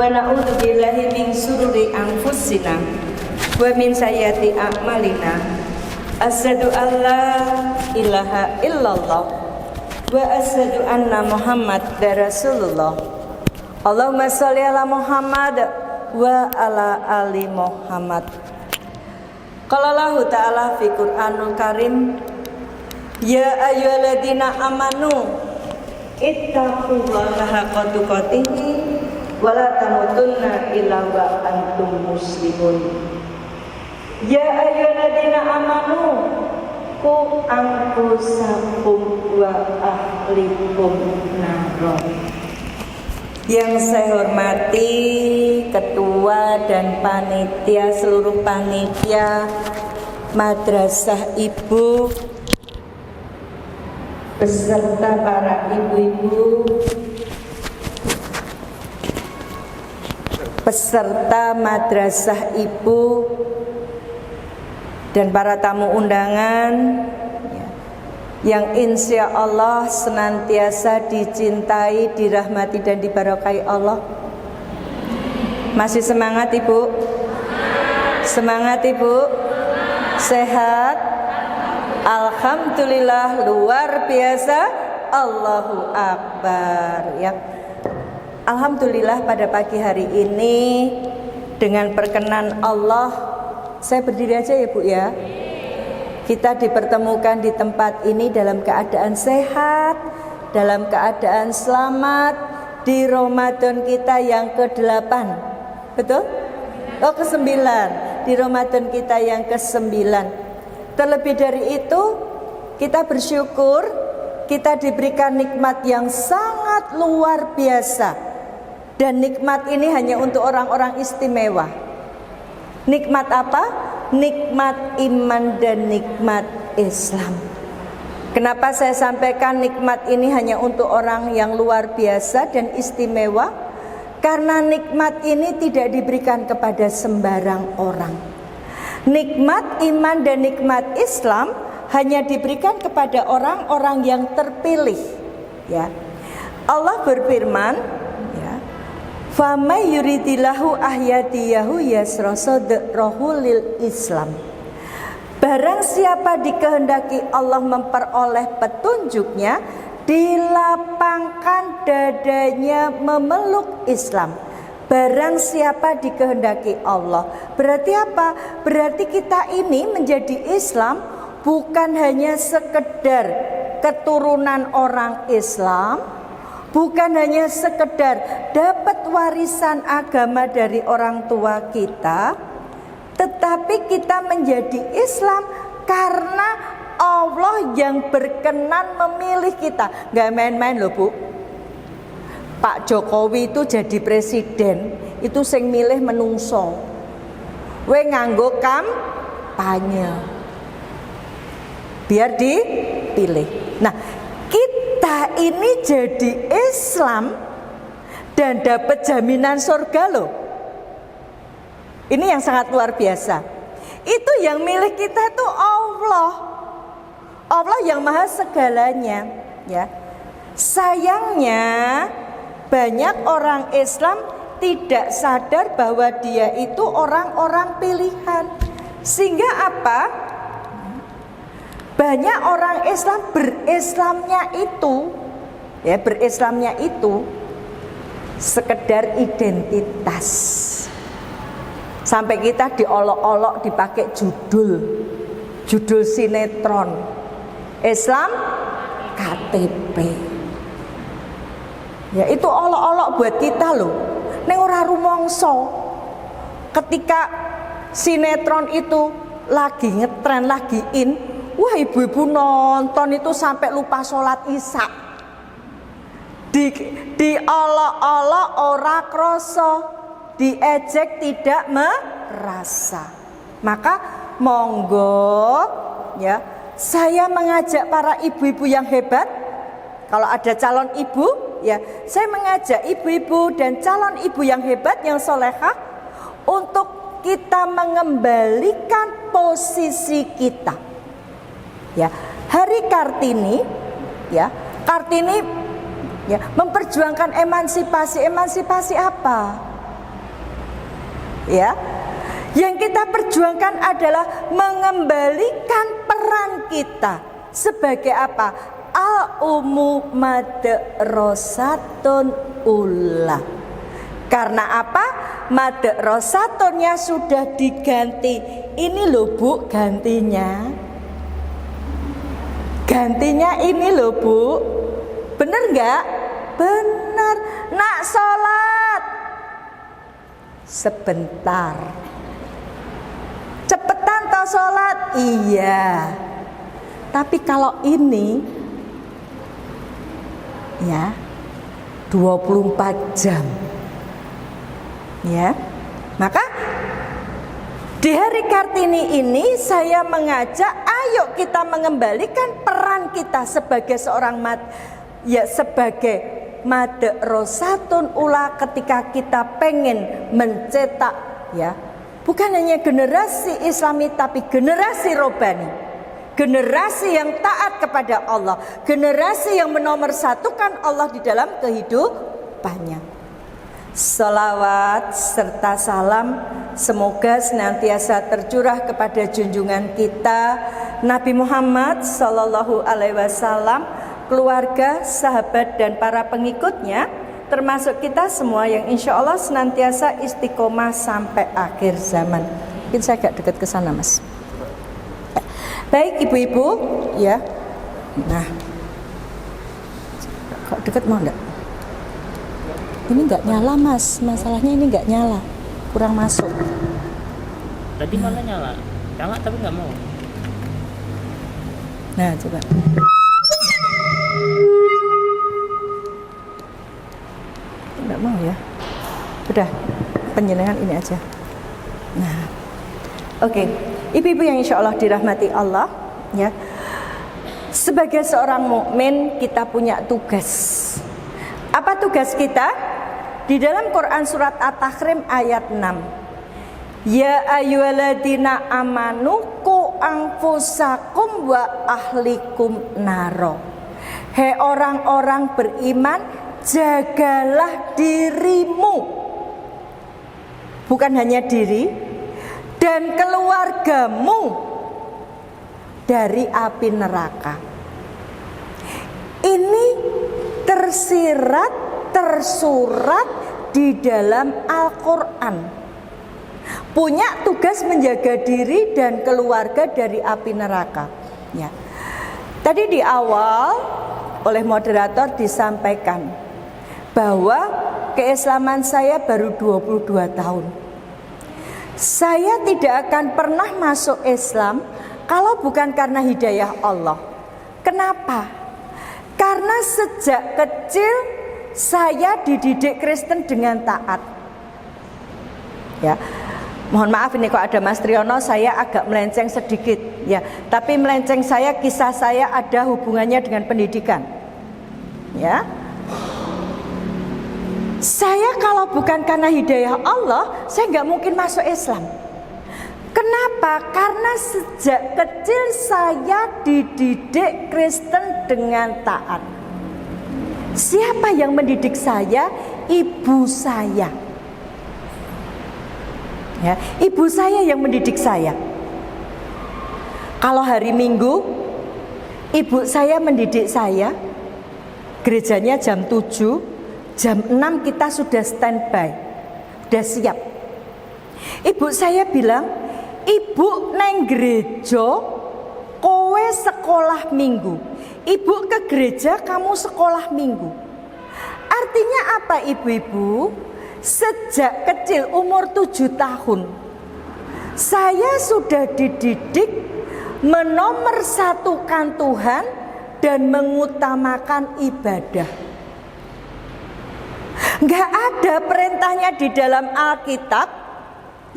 wa na'udzu billahi min syururi anfusina wa min sayyiati a'malina. Asyhadu an la ilaha illallah wa asyhadu anna Muhammadar Rasulullah. Allahumma sholli ala Muhammad wa ala ali Muhammad. Qala Allah Ta'ala fi Qur'anul Karim, ya ayyuhalladzina amanu ittaqullaha haqqa tuqatih wa la tamutunna illa wa antum muslimun. Ya ayyuhalladzina amanu qu anfusakum wa ahlikum nar. Yang saya hormati ketua dan panitia, seluruh panitia Madrasah Ibu, beserta para ibu-ibu, peserta Madrasah Ibu, dan para tamu undangan yang insya Allah senantiasa dicintai, dirahmati dan diberkahi Allah. Masih semangat Ibu? Semangat Ibu? Sehat? Alhamdulillah, luar biasa. Allahu Akbar ya. Alhamdulillah pada pagi hari ini dengan perkenan Allah, saya berdiri aja ya Bu ya. Kita dipertemukan di tempat ini dalam keadaan sehat, dalam keadaan selamat di Ramadan kita yang ke-8. Betul? Oh, ke-9. Di Ramadan kita yang ke-9. Terlebih dari itu, kita bersyukur kita diberikan nikmat yang sangat luar biasa. Dan nikmat ini hanya untuk orang-orang istimewa. Nikmat apa? Nikmat iman dan nikmat Islam. Kenapa saya sampaikan nikmat ini hanya untuk orang yang luar biasa dan istimewa? Karena nikmat ini tidak diberikan kepada sembarang orang. Nikmat iman dan nikmat Islam hanya diberikan kepada orang-orang yang terpilih. Ya, Allah berfirman, Famay yuridillahu ahyadiyahu yasra sadrahu lil Islam. Barang siapa dikehendaki Allah memperoleh petunjuknya, dilapangkan dadanya memeluk Islam. Barang siapa dikehendaki Allah. Berarti apa? Berarti kita ini menjadi Islam bukan hanya sekedar keturunan orang Islam, bukan hanya sekedar dapat warisan agama dari orang tua kita, tetapi kita menjadi Islam karena Allah yang berkenan memilih kita. Gak main-main loh Bu. Pak Jokowi itu jadi presiden, itu sing milih menungso. We nganggo kampanye biar dipilih. Nah, kita ini jadi Islam dan dapat jaminan surga loh. Ini yang sangat luar biasa. Itu yang milik kita tuh Allah. Allah yang maha segalanya ya. Sayangnya banyak orang Islam tidak sadar bahwa dia itu orang-orang pilihan. Sehingga apa? Banyak orang Islam berislamnya itu sekedar identitas. Sampai kita diolok-olok dipakai judul sinetron Islam KTP. Ya itu olok-olok buat kita loh. Ning ora rumangsa. Ketika sinetron itu lagi ngetren, lagi in, wah ibu-ibu nonton itu sampai lupa sholat isya. Diolok-olok ora kroso, diejek tidak merasa. Maka monggo ya, saya mengajak para ibu-ibu yang hebat. Kalau ada calon ibu ya, saya mengajak ibu-ibu dan calon ibu yang hebat, yang solehah, untuk kita mengembalikan posisi kita. Ya, Hari Kartini, ya, Kartini ya memperjuangkan emansipasi. Emansipasi apa? Ya. Yang kita perjuangkan adalah mengembalikan peran kita sebagai apa? Al-umu madrasatun ula. Karena apa? Madrasatunnya sudah diganti. Ini loh Bu gantinya. Gantinya ini loh Bu. Bener nggak? Bener. Nak sholat sebentar. Cepetan toh sholat? Iya. Tapi kalau ini ya 24 jam. Ya. Maka di hari Kartini ini saya mengajak ayo kita mengembalikan peran kita sebagai seorang sebagai madrasatun ula ketika kita pengen mencetak ya bukan hanya generasi Islami tapi generasi robani, generasi yang taat kepada Allah, generasi yang menomorsatukan Allah di dalam kehidupannya. Salawat serta salam semoga senantiasa tercurah kepada junjungan kita Nabi Muhammad Sallallahu Alaihi Wasallam, keluarga, sahabat dan para pengikutnya, termasuk kita semua yang insya Allah senantiasa istiqomah sampai akhir zaman. Mungkin saya agak dekat ke sana Mas. Baik ibu-ibu ya. Nah, kok dekat mau enggak? Ini enggak nyala Mas, masalahnya ini enggak nyala, kurang masuk. Tadi malah nyala tapi enggak mau. Nah coba. Enggak mau ya. Udah, penjenengan ini aja. Nah, oke. Ibu-ibu yang insya Allah dirahmati Allah, ya. Sebagai seorang mukmin kita punya tugas. Apa tugas kita? Di dalam Quran surat At-Tahrim ayat 6. Ya ayyuhalladzina amanu qu anfusakum wa ahlikum naro. Hei orang-orang beriman, jagalah dirimu. Bukan hanya diri dan keluargamu dari api neraka. Ini tersurat di dalam Al-Quran. Punya tugas menjaga diri dan keluarga dari api neraka. Ya. Tadi di awal oleh moderator disampaikan bahwa keislaman saya baru 22 tahun. Saya tidak akan pernah masuk Islam kalau bukan karena hidayah Allah. Kenapa? Karena sejak kecil saya dididik Kristen dengan taat. Ya. Mohon maaf ini kok ada Mas Triono, saya agak melenceng sedikit ya. Tapi melenceng kisah saya ada hubungannya dengan pendidikan. Ya. Saya kalau bukan karena hidayah Allah, saya nggak mungkin masuk Islam. Kenapa? Karena sejak kecil saya dididik Kristen dengan taat. Siapa yang mendidik saya? Ibu saya. Ya, ibu saya yang mendidik saya. Kalau hari Minggu, ibu saya mendidik saya. Gerejanya jam 7, jam 6 kita sudah standby, sudah siap. Ibu saya bilang, ibu neng gereja, kowe sekolah minggu. Ibu ke gereja, kamu sekolah minggu. Artinya apa ibu-ibu? Sejak kecil umur 7 tahun saya sudah dididik menomorsatukan Tuhan dan mengutamakan ibadah. Nggak ada perintahnya di dalam Alkitab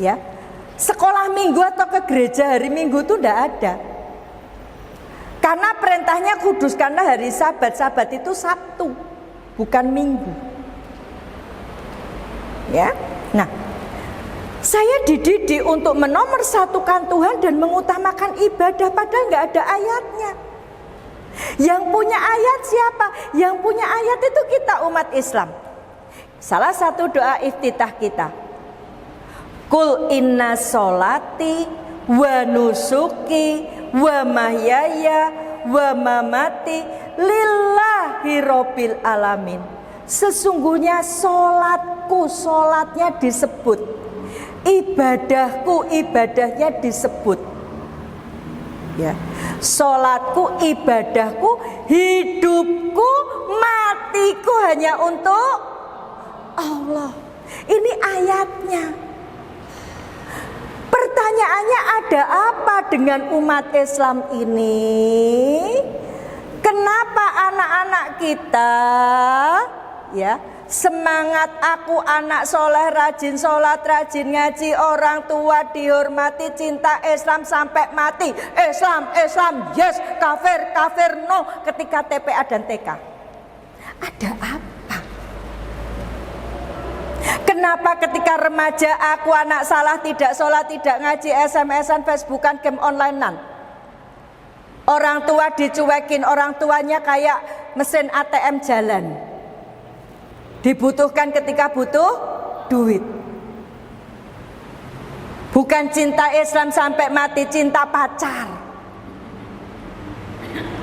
ya, sekolah minggu atau ke gereja hari Minggu itu nggak ada. Karena perintahnya kuduskanlah hari Sabat. Sabat itu Sabtu, bukan Minggu. Ya, nah, saya dididik untuk menomorsatukan Tuhan dan mengutamakan ibadah, padahal nggak ada ayatnya. Yang punya ayat siapa? Yang punya ayat itu kita umat Islam. Salah satu doa iftitah kita, Kul inna sholati wa nusuki wa mahyaya wa mamati lillahi rabbil alamin. Sesungguhnya sholatku, sholatnya disebut, ibadahku, ibadahnya disebut. Ya, sholatku, ibadahku, hidupku, matiku hanya untuk Allah. Ini ayatnya. Pertanyaannya, ada apa dengan umat Islam ini? Kenapa anak-anak kita ya semangat aku anak soleh, rajin sholat, rajin ngaji, orang tua dihormati, cinta Islam sampai mati, Islam, Islam, yes, kafir, kafir, no, ketika TPA dan TK? Ada apa? Kenapa ketika remaja aku anak salah, tidak sholat, tidak ngaji, SMS-an, Facebookan, game online-an? Orang tua dicuekin, orang tuanya kayak mesin ATM jalan. Dibutuhkan ketika butuh duit. Bukan cinta Islam sampai mati, cinta pacar.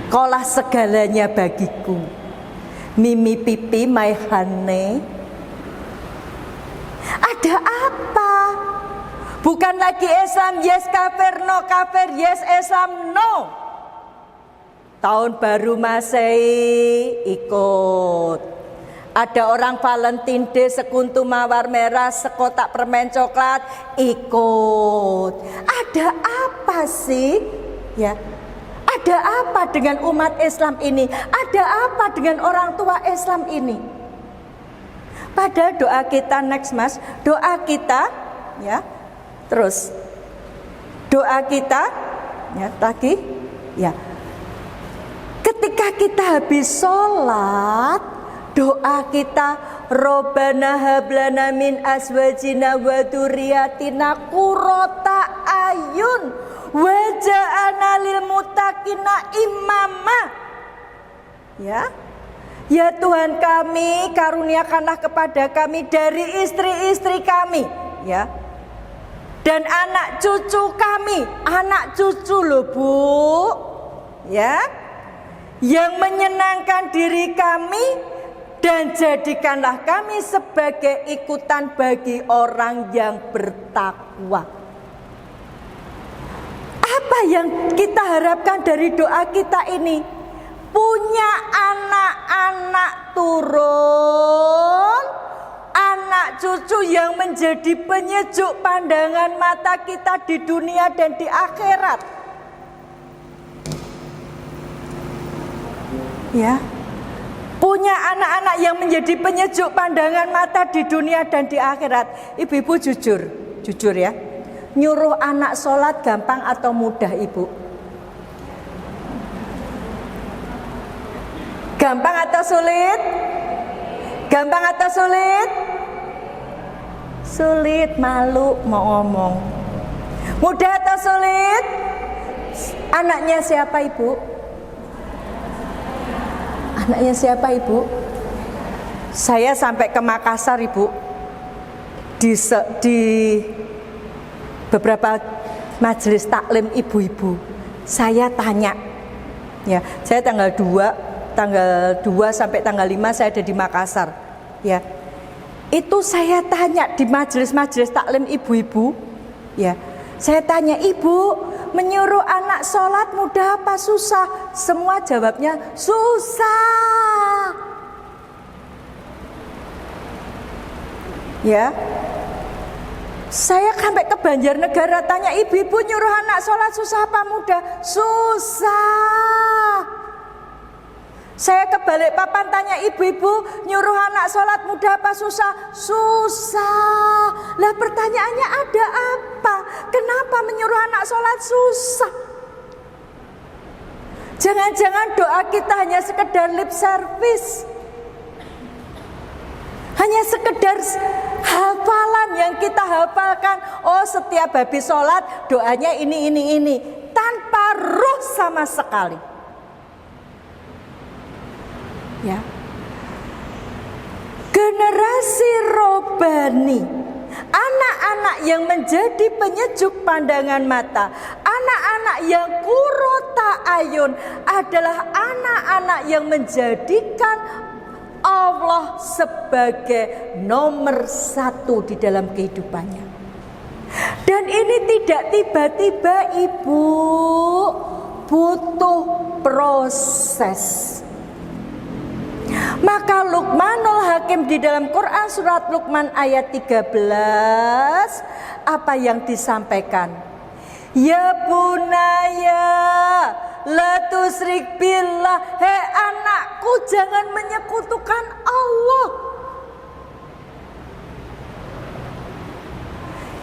Kaulah segalanya bagiku, Mimi pipi my honey. Ada apa? Bukan lagi Islam yes kafir, no kafir, yes Islam no. Tahun baru Masehi ikut. Ada orang Valentine Day, sekuntu mawar merah, sekotak permen coklat, ikut. Ada apa sih? Ya. Ada apa dengan umat Islam ini? Ada apa dengan orang tua Islam ini? Padahal doa kita next mas, doa kita ya. Terus doa kita ya lagi ya. Ketika kita habis sholat, doa kita Robbana hablana min azwajina wa dzurriyyatina qurrata ayun waj'alna lil muttaqina imama. Ya. Ya Tuhan kami, karuniakanlah kepada kami dari istri-istri kami, ya. Dan anak cucu kami, anak cucu loh Bu. Ya. Yang menyenangkan diri kami, dan jadikanlah kami sebagai ikutan bagi orang yang bertakwa. Apa yang kita harapkan dari doa kita ini? Punya anak-anak turun, anak cucu yang menjadi penyejuk pandangan mata kita di dunia dan di akhirat. Ya, punya anak-anak yang menjadi penyejuk pandangan mata di dunia dan di akhirat. Ibu-ibu jujur ya. Nyuruh anak sholat gampang atau mudah ibu? Gampang atau sulit? Gampang atau sulit? Sulit, malu mau ngomong. Mudah atau sulit? Anaknya siapa ibu? Anaknya siapa ibu? Saya sampai ke Makassar ibu, di beberapa majelis taklim ibu-ibu. Saya tanya, ya, saya tanggal 2 sampai tanggal 5 saya ada di Makassar, ya. Itu saya tanya di majelis-majelis taklim ibu-ibu, ya. Saya tanya, ibu, menyuruh anak sholat mudah apa susah? Semua jawabnya susah. Ya, saya sampai ke Banjarnegara tanya ibu-ibu, nyuruh anak sholat susah apa mudah? Susah. Saya ke Balikpapan tanya ibu-ibu, nyuruh anak sholat mudah apa susah? Susah. Lah pertanyaannya ada apa? Kenapa menyuruh anak sholat susah? Jangan-jangan doa kita hanya sekedar lip service, hanya sekedar hafalan yang kita hafalkan. Oh, setiap habis sholat doanya ini, tanpa ruh sama sekali. Ya, generasi robani, Anak-anak yang menjadi penyejuk pandangan mata, anak-anak yang qurrata ayun adalah anak-anak yang menjadikan Allah sebagai nomor satu di dalam kehidupannya. Dan ini tidak tiba-tiba, Ibu, butuh proses. Maka Luqmanul Hakim di dalam Quran surat Luqman ayat 13, apa yang disampaikan? Ya bunaya la tusrik billah, hei anakku, jangan menyekutukan Allah.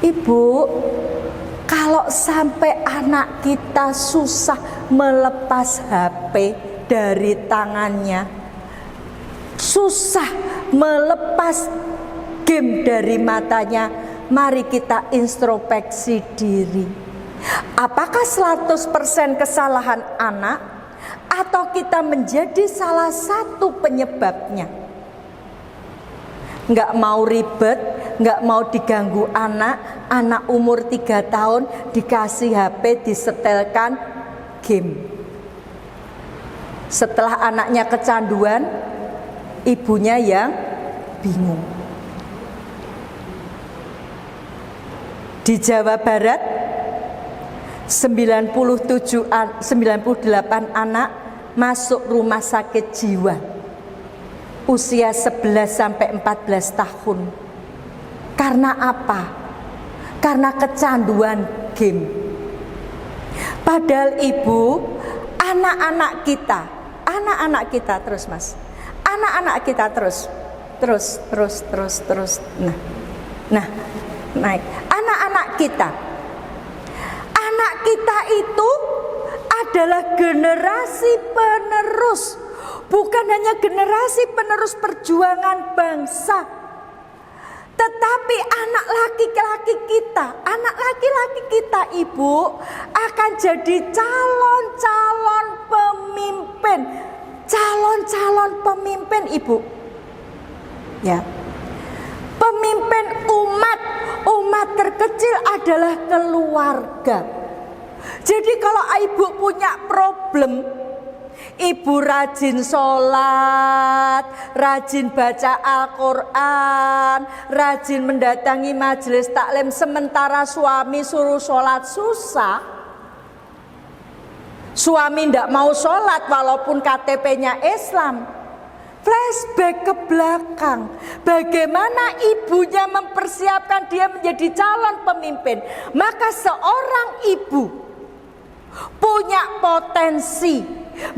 Ibu, kalau sampai anak kita susah melepas HP dari tangannya, susah melepas game dari matanya, mari kita introspeksi diri. Apakah 100% kesalahan anak atau kita menjadi salah satu penyebabnya? Nggak mau ribet, nggak mau diganggu anak umur 3 tahun dikasih HP, disetelkan game. Setelah anaknya kecanduan, ibunya yang bingung. Di Jawa Barat 98 anak masuk rumah sakit jiwa usia 11 sampai 14 tahun. Karena apa? Karena kecanduan game. Padahal Ibu, anak-anak kita terus Mas. Anak-anak kita terus. Nah, naik. Anak-anak kita itu adalah generasi penerus, bukan hanya generasi penerus perjuangan bangsa, tetapi anak laki-laki kita Ibu akan jadi calon-calon pemimpin Ibu. Ya. Pemimpin umat terkecil adalah keluarga. Jadi kalau ibu punya problem, ibu rajin sholat, rajin baca Al-Quran, rajin mendatangi majelis taklim, sementara suami suruh sholat susah. Suami tidak mau sholat walaupun KTP-nya Islam. Flashback ke belakang, bagaimana ibunya mempersiapkan dia menjadi calon pemimpin. Maka seorang ibu punya potensi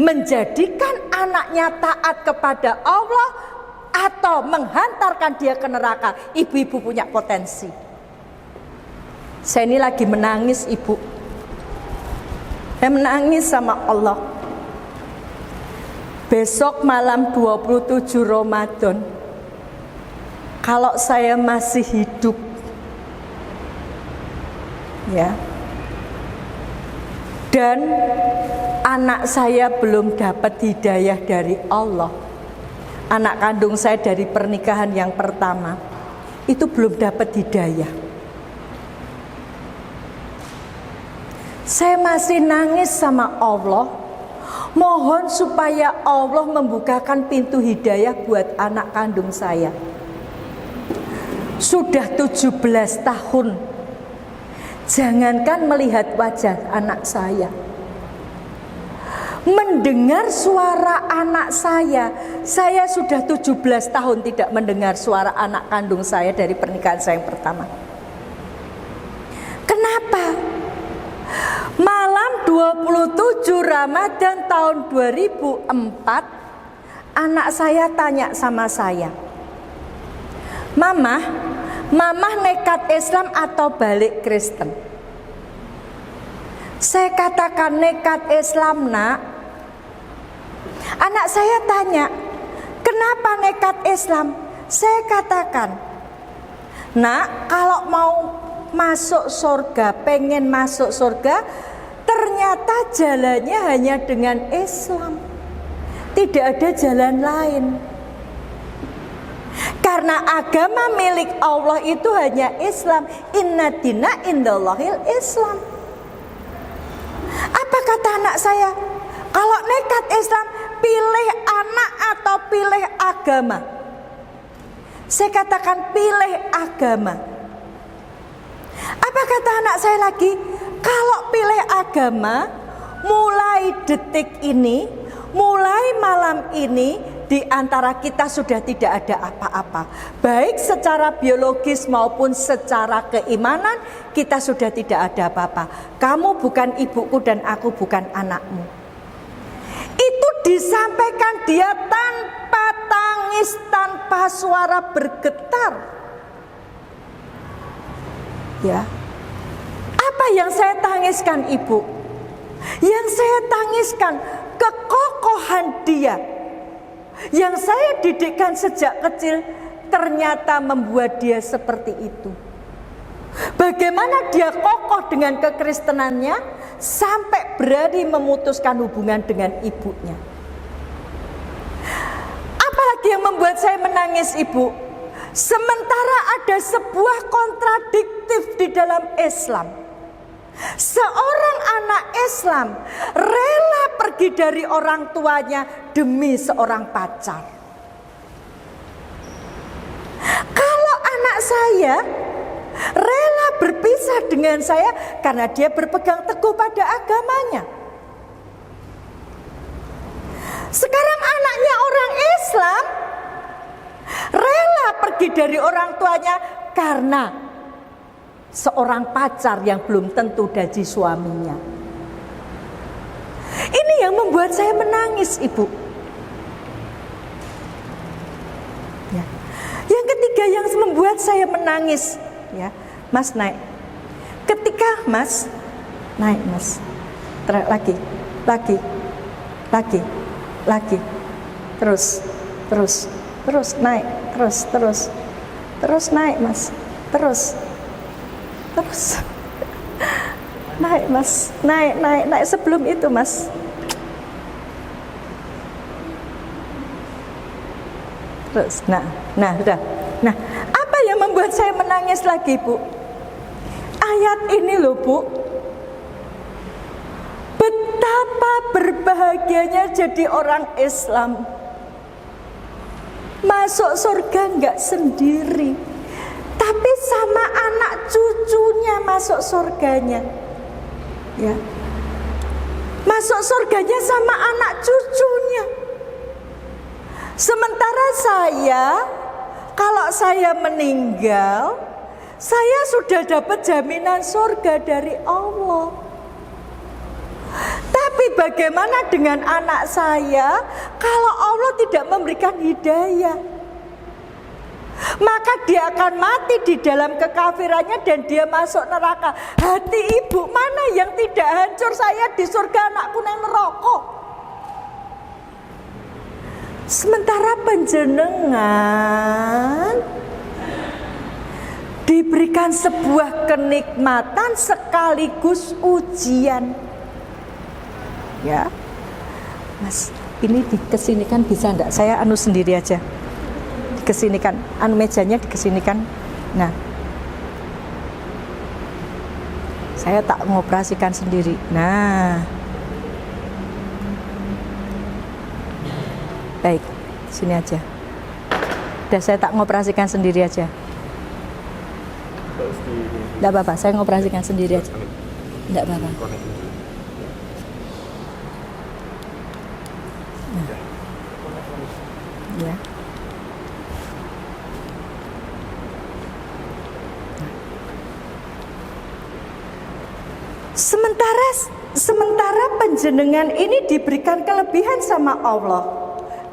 menjadikan anaknya taat kepada Allah atau menghantarkan dia ke neraka. Ibu-ibu punya potensi. Saya ini lagi menangis, Ibu. Saya menangis sama Allah. Besok malam 27 Ramadan, kalau saya masih hidup, ya, dan anak saya belum dapat hidayah dari Allah, anak kandung saya dari pernikahan yang pertama itu belum dapat hidayah, saya masih nangis sama Allah. Mohon supaya Allah membukakan pintu hidayah buat anak kandung saya. Sudah 17 tahun, jangankan melihat wajah anak saya, mendengar suara anak saya sudah 17 tahun tidak mendengar suara anak kandung saya dari pernikahan saya yang pertama. Kenapa? Malam 27 Ramadan tahun 2004, anak saya tanya sama saya, Mama nekat Islam atau balik Kristen? Saya katakan nekat Islam, Nak. Anak saya tanya, kenapa nekat Islam? Saya katakan, Nak, kalau mau masuk surga, pengen masuk surga, ternyata jalannya hanya dengan Islam, tidak ada jalan lain. Karena agama milik Allah itu hanya Islam. Inna dina indallahil Islam. Apa kata anak saya? Kalau nekat Islam, pilih anak atau pilih agama? Saya katakan pilih agama. Apa kata anak saya lagi? Kalau pilih agama, mulai detik ini, mulai malam ini, di antara kita sudah tidak ada apa-apa. Baik secara biologis maupun secara keimanan, kita sudah tidak ada apa-apa. Kamu bukan ibuku dan aku bukan anakmu. Itu disampaikan dia tanpa tangis, tanpa suara bergetar. Ya. Apa yang saya tangiskan, Ibu? Yang saya tangiskan kekokohan dia. Yang saya didikkan sejak kecil ternyata membuat dia seperti itu. Bagaimana dia kokoh dengan kekristenannya sampai berani memutuskan hubungan dengan ibunya. Apalagi yang membuat saya menangis, Ibu? Sementara ada sebuah kontradiktif di dalam Islam. Seorang anak Islam rela pergi dari orang tuanya demi seorang pacar. Kalau anak saya rela berpisah dengan saya karena dia berpegang teguh pada agamanya. Sekarang anaknya orang Islam rela pergi dari orang tuanya karena seorang pacar yang belum tentu jadi suaminya. Ini yang membuat saya menangis, Ibu. Ya. Yang ketiga yang membuat saya menangis, ya, Mas naik. Ketika Mas naik, Mas, lagi, terus naik, terus naik, Mas, terus naik, Mas, naik sebelum itu, Mas. Terus, sudah. Nah, apa yang membuat saya menangis lagi, Bu? Ayat ini loh, Bu. Betapa berbahagianya jadi orang Islam. Masuk surga enggak sendiri, tapi sama anak cucunya masuk surganya. Ya. Masuk surganya sama anak cucunya. Sementara saya, kalau saya meninggal, saya sudah dapat jaminan surga dari Allah. Tapi bagaimana dengan anak saya kalau Allah tidak memberikan hidayah? Maka dia akan mati di dalam kekafirannya dan dia masuk neraka. Hati ibu mana yang tidak hancur? Saya di surga, anakku nang neraka. Sementara panjenengan diberikan sebuah kenikmatan sekaligus ujian. Ya, Mas, ini dikesinikan bisa enggak? Saya sendiri aja. Dikesinikan, mejanya dikesinikan. Nah, saya tak ngoperasikan sendiri. Nah, baik, sini aja. Udah saya tak ngoperasikan sendiri aja. Enggak apa-apa, saya ngoperasikan sendiri aja. Enggak apa-apa. Ya. Sementara panjenengan ini diberikan kelebihan sama Allah.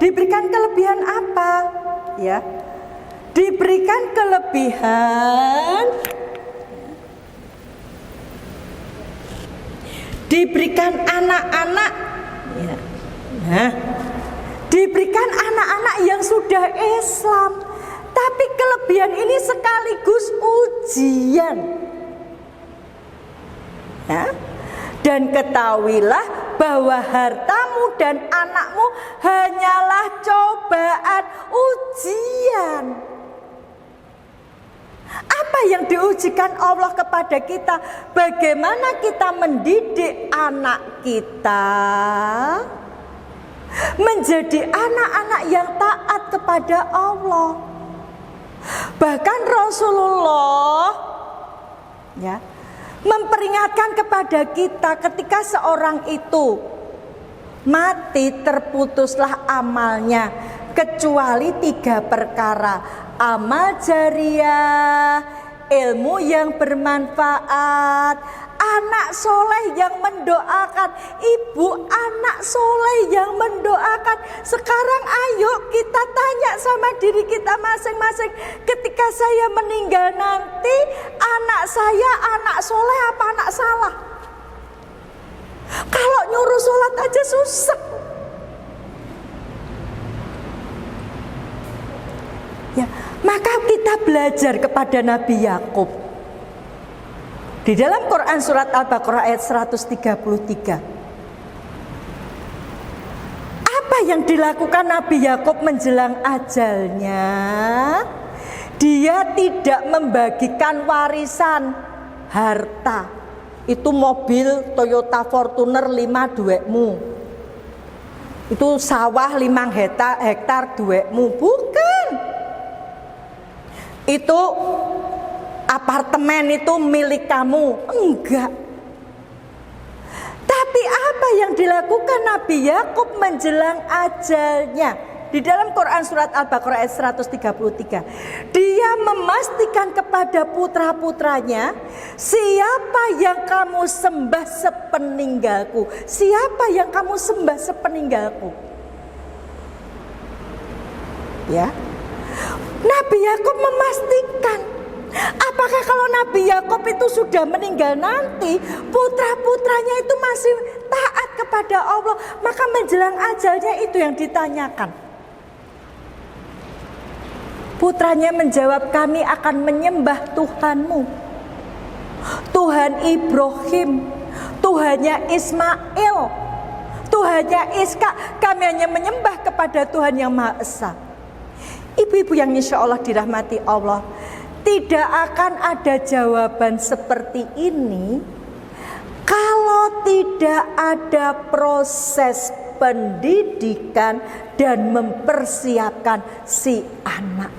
Diberikan kelebihan apa? Ya. Diberikan kelebihan, diberikan anak-anak, ya. Nah, diberikan anak-anak yang sudah Islam. Tapi kelebihan ini sekaligus ujian. Ya. Dan ketahuilah bahwa hartamu dan anakmu hanyalah cobaan, ujian. Apa yang diujikan Allah kepada kita? Bagaimana kita mendidik anak kita menjadi anak-anak yang taat kepada Allah. Bahkan Rasulullah ya memperingatkan kepada kita ketika seorang itu mati, terputuslah amalnya kecuali 3 perkara: amal jariah, ilmu yang bermanfaat, anak soleh yang mendoakan. Ibu, anak soleh yang mendoakan. Sekarang ayo kita tanya sama diri kita masing-masing, ketika saya meninggal nanti, anak saya anak soleh apa anak salah? Kalau nyuruh sholat aja susah. Ya, maka kita belajar kepada Nabi Yakub. Di dalam Quran surat Al-Baqarah ayat 133. Apa yang dilakukan Nabi Yakub menjelang ajalnya? Dia tidak membagikan warisan harta. Itu mobil Toyota Fortuner 5 duwekmu. Itu sawah 5 hektar duwekmu. Bukan. Itu apartemen itu milik kamu. Enggak. Tapi apa yang dilakukan Nabi Yakub menjelang ajalnya? Di dalam Quran surat Al-Baqarah ayat 133, dia memastikan kepada putra-putranya, siapa yang kamu sembah sepeninggalku? Siapa yang kamu sembah sepeninggalku? Ya, Nabi Yakub memastikan. Apakah kalau Nabi Yakub itu sudah meninggal nanti, putra-putranya itu masih taat kepada Allah? Maka menjelang ajalnya itu yang ditanyakan. Putranya menjawab, kami akan menyembah Tuhanmu, Tuhan Ibrahim, Tuhannya Ismail, Tuhannya Ishak. Kami hanya menyembah kepada Tuhan yang Maha Esa. Ibu-ibu yang insya Allah dirahmati Allah, tidak akan ada jawaban seperti ini kalau tidak ada proses pendidikan dan mempersiapkan si anak.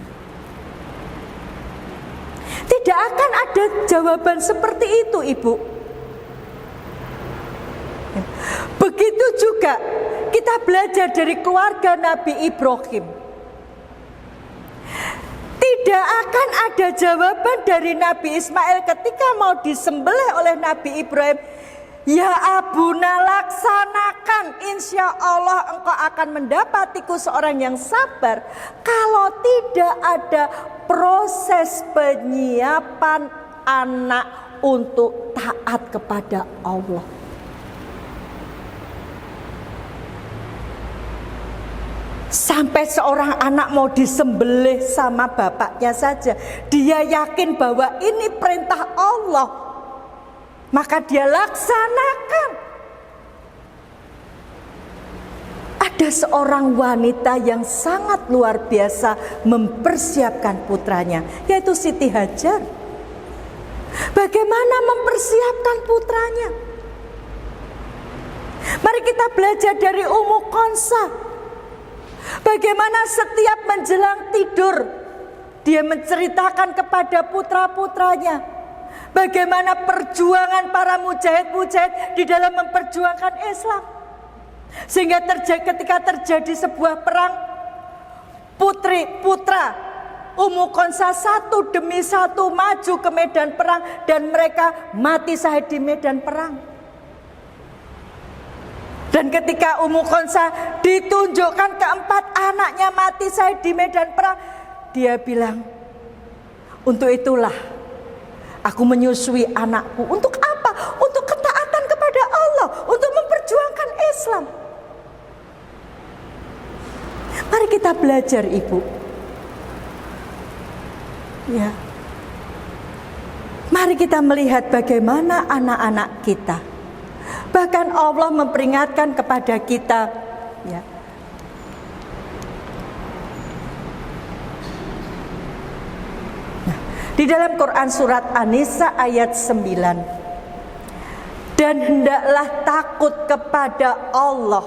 Tidak akan ada jawaban seperti itu, Ibu. Begitu juga kita belajar dari keluarga Nabi Ibrahim. Tidak akan ada jawaban dari Nabi Ismail ketika mau disembelih oleh Nabi Ibrahim. Ya Abuna, laksanakan, insya Allah engkau akan mendapatiku seorang yang sabar. Kalau tidak ada proses penyiapan anak untuk taat kepada Allah. Sampai seorang anak mau disembelih sama bapaknya saja, dia yakin bahwa ini perintah Allah, maka dia laksanakan. Ada seorang wanita yang sangat luar biasa mempersiapkan putranya, yaitu Siti Hajar. Bagaimana mempersiapkan putranya? Mari kita belajar dari Ummu Qonsah. Bagaimana setiap menjelang tidur dia menceritakan kepada putra-putranya bagaimana perjuangan para mujahid-mujahid di dalam memperjuangkan Islam. Sehingga ketika terjadi sebuah perang, putra Ummu Qonsah satu demi satu maju ke medan perang dan mereka mati syahid di medan perang. Dan ketika Ummu Qonsah ditunjukkan keempat anaknya mati syahid di medan perang, dia bilang, untuk itulah aku menyusui anakku. Untuk apa? Untuk ketaatan kepada Allah, untuk memperjuangkan Islam. Mari kita belajar, Ibu. Ya. Mari kita melihat bagaimana anak-anak kita. Bahkan Allah memperingatkan kepada kita, ya. Nah, di Di dalam Quran surat An-Nisa ayat 9. Dan hendaklah takut kepada Allah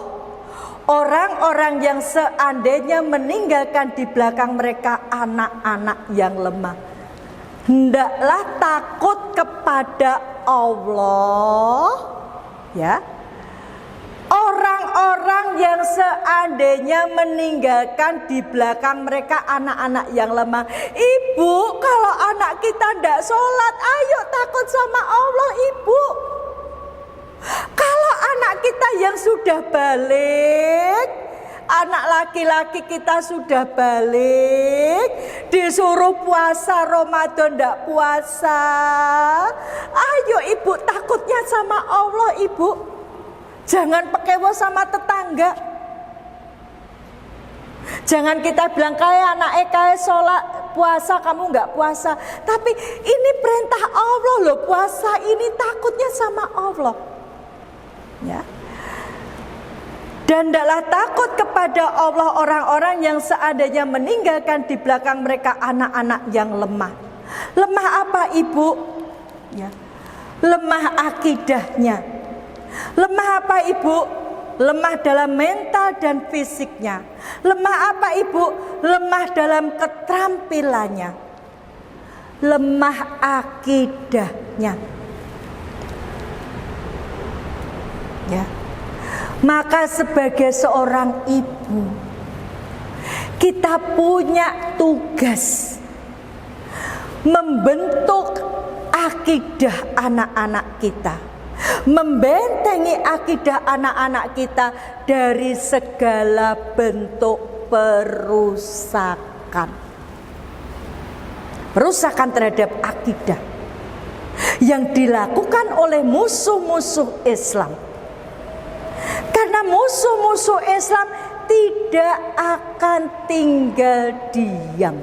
orang-orang yang seandainya meninggalkan di belakang mereka anak-anak yang lemah. Hendaklah takut kepada Allah, ya. Orang-orang yang seandainya meninggalkan di belakang mereka anak-anak yang lemah. Ibu, kalau anak kita tidak sholat, ayo takut sama Allah, Ibu. Kalau anak kita yang sudah balik, anak laki-laki kita sudah balik, disuruh puasa Ramadan tidak puasa, ayo Ibu takutnya sama Allah, Ibu. Jangan pekewo sama tetangga. Jangan kita bilang kayak anaknya kayak sholat puasa kamu nggak puasa. Tapi ini perintah Allah loh, puasa ini takutnya sama Allah. Ya. Dan hendaklah takut kepada Allah orang-orang yang seandainya meninggalkan di belakang mereka anak-anak yang lemah. Lemah apa, Ibu? Ya. Lemah akidahnya. Lemah apa, Ibu? Lemah dalam mental dan fisiknya. Lemah apa, Ibu? Lemah dalam keterampilannya. Lemah akidahnya. Ya. Maka sebagai seorang ibu, kita punya tugas membentuk akidah anak-anak kita, membentengi akidah anak-anak kita dari segala bentuk perusakan. Perusakan terhadap akidah yang dilakukan oleh musuh-musuh Islam. Karena musuh-musuh Islam tidak akan tinggal diam,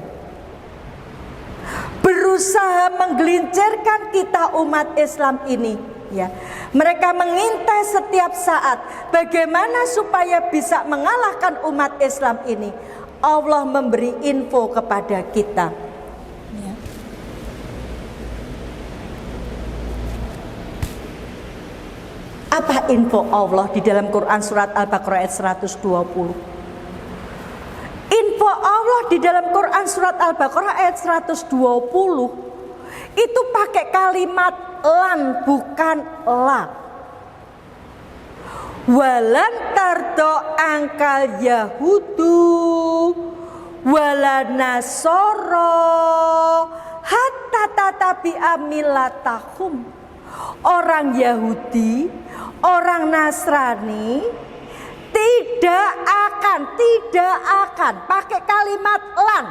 berusaha menggelincirkan kita umat Islam ini. Ya, mereka mengintai setiap saat bagaimana supaya bisa mengalahkan umat Islam ini. Allah memberi info kepada kita. Ya. Apa info Allah di dalam Quran surat Al-Baqarah ayat 120? Info Allah di dalam Quran surat Al-Baqarah ayat 120 itu pakai kalimat lan, bukan la. Walan tardo angkal Yahudu wala nasoro hatta tatabi'a millatahum. Orang Yahudi, orang Nasrani tidak akan pakai kalimat lan.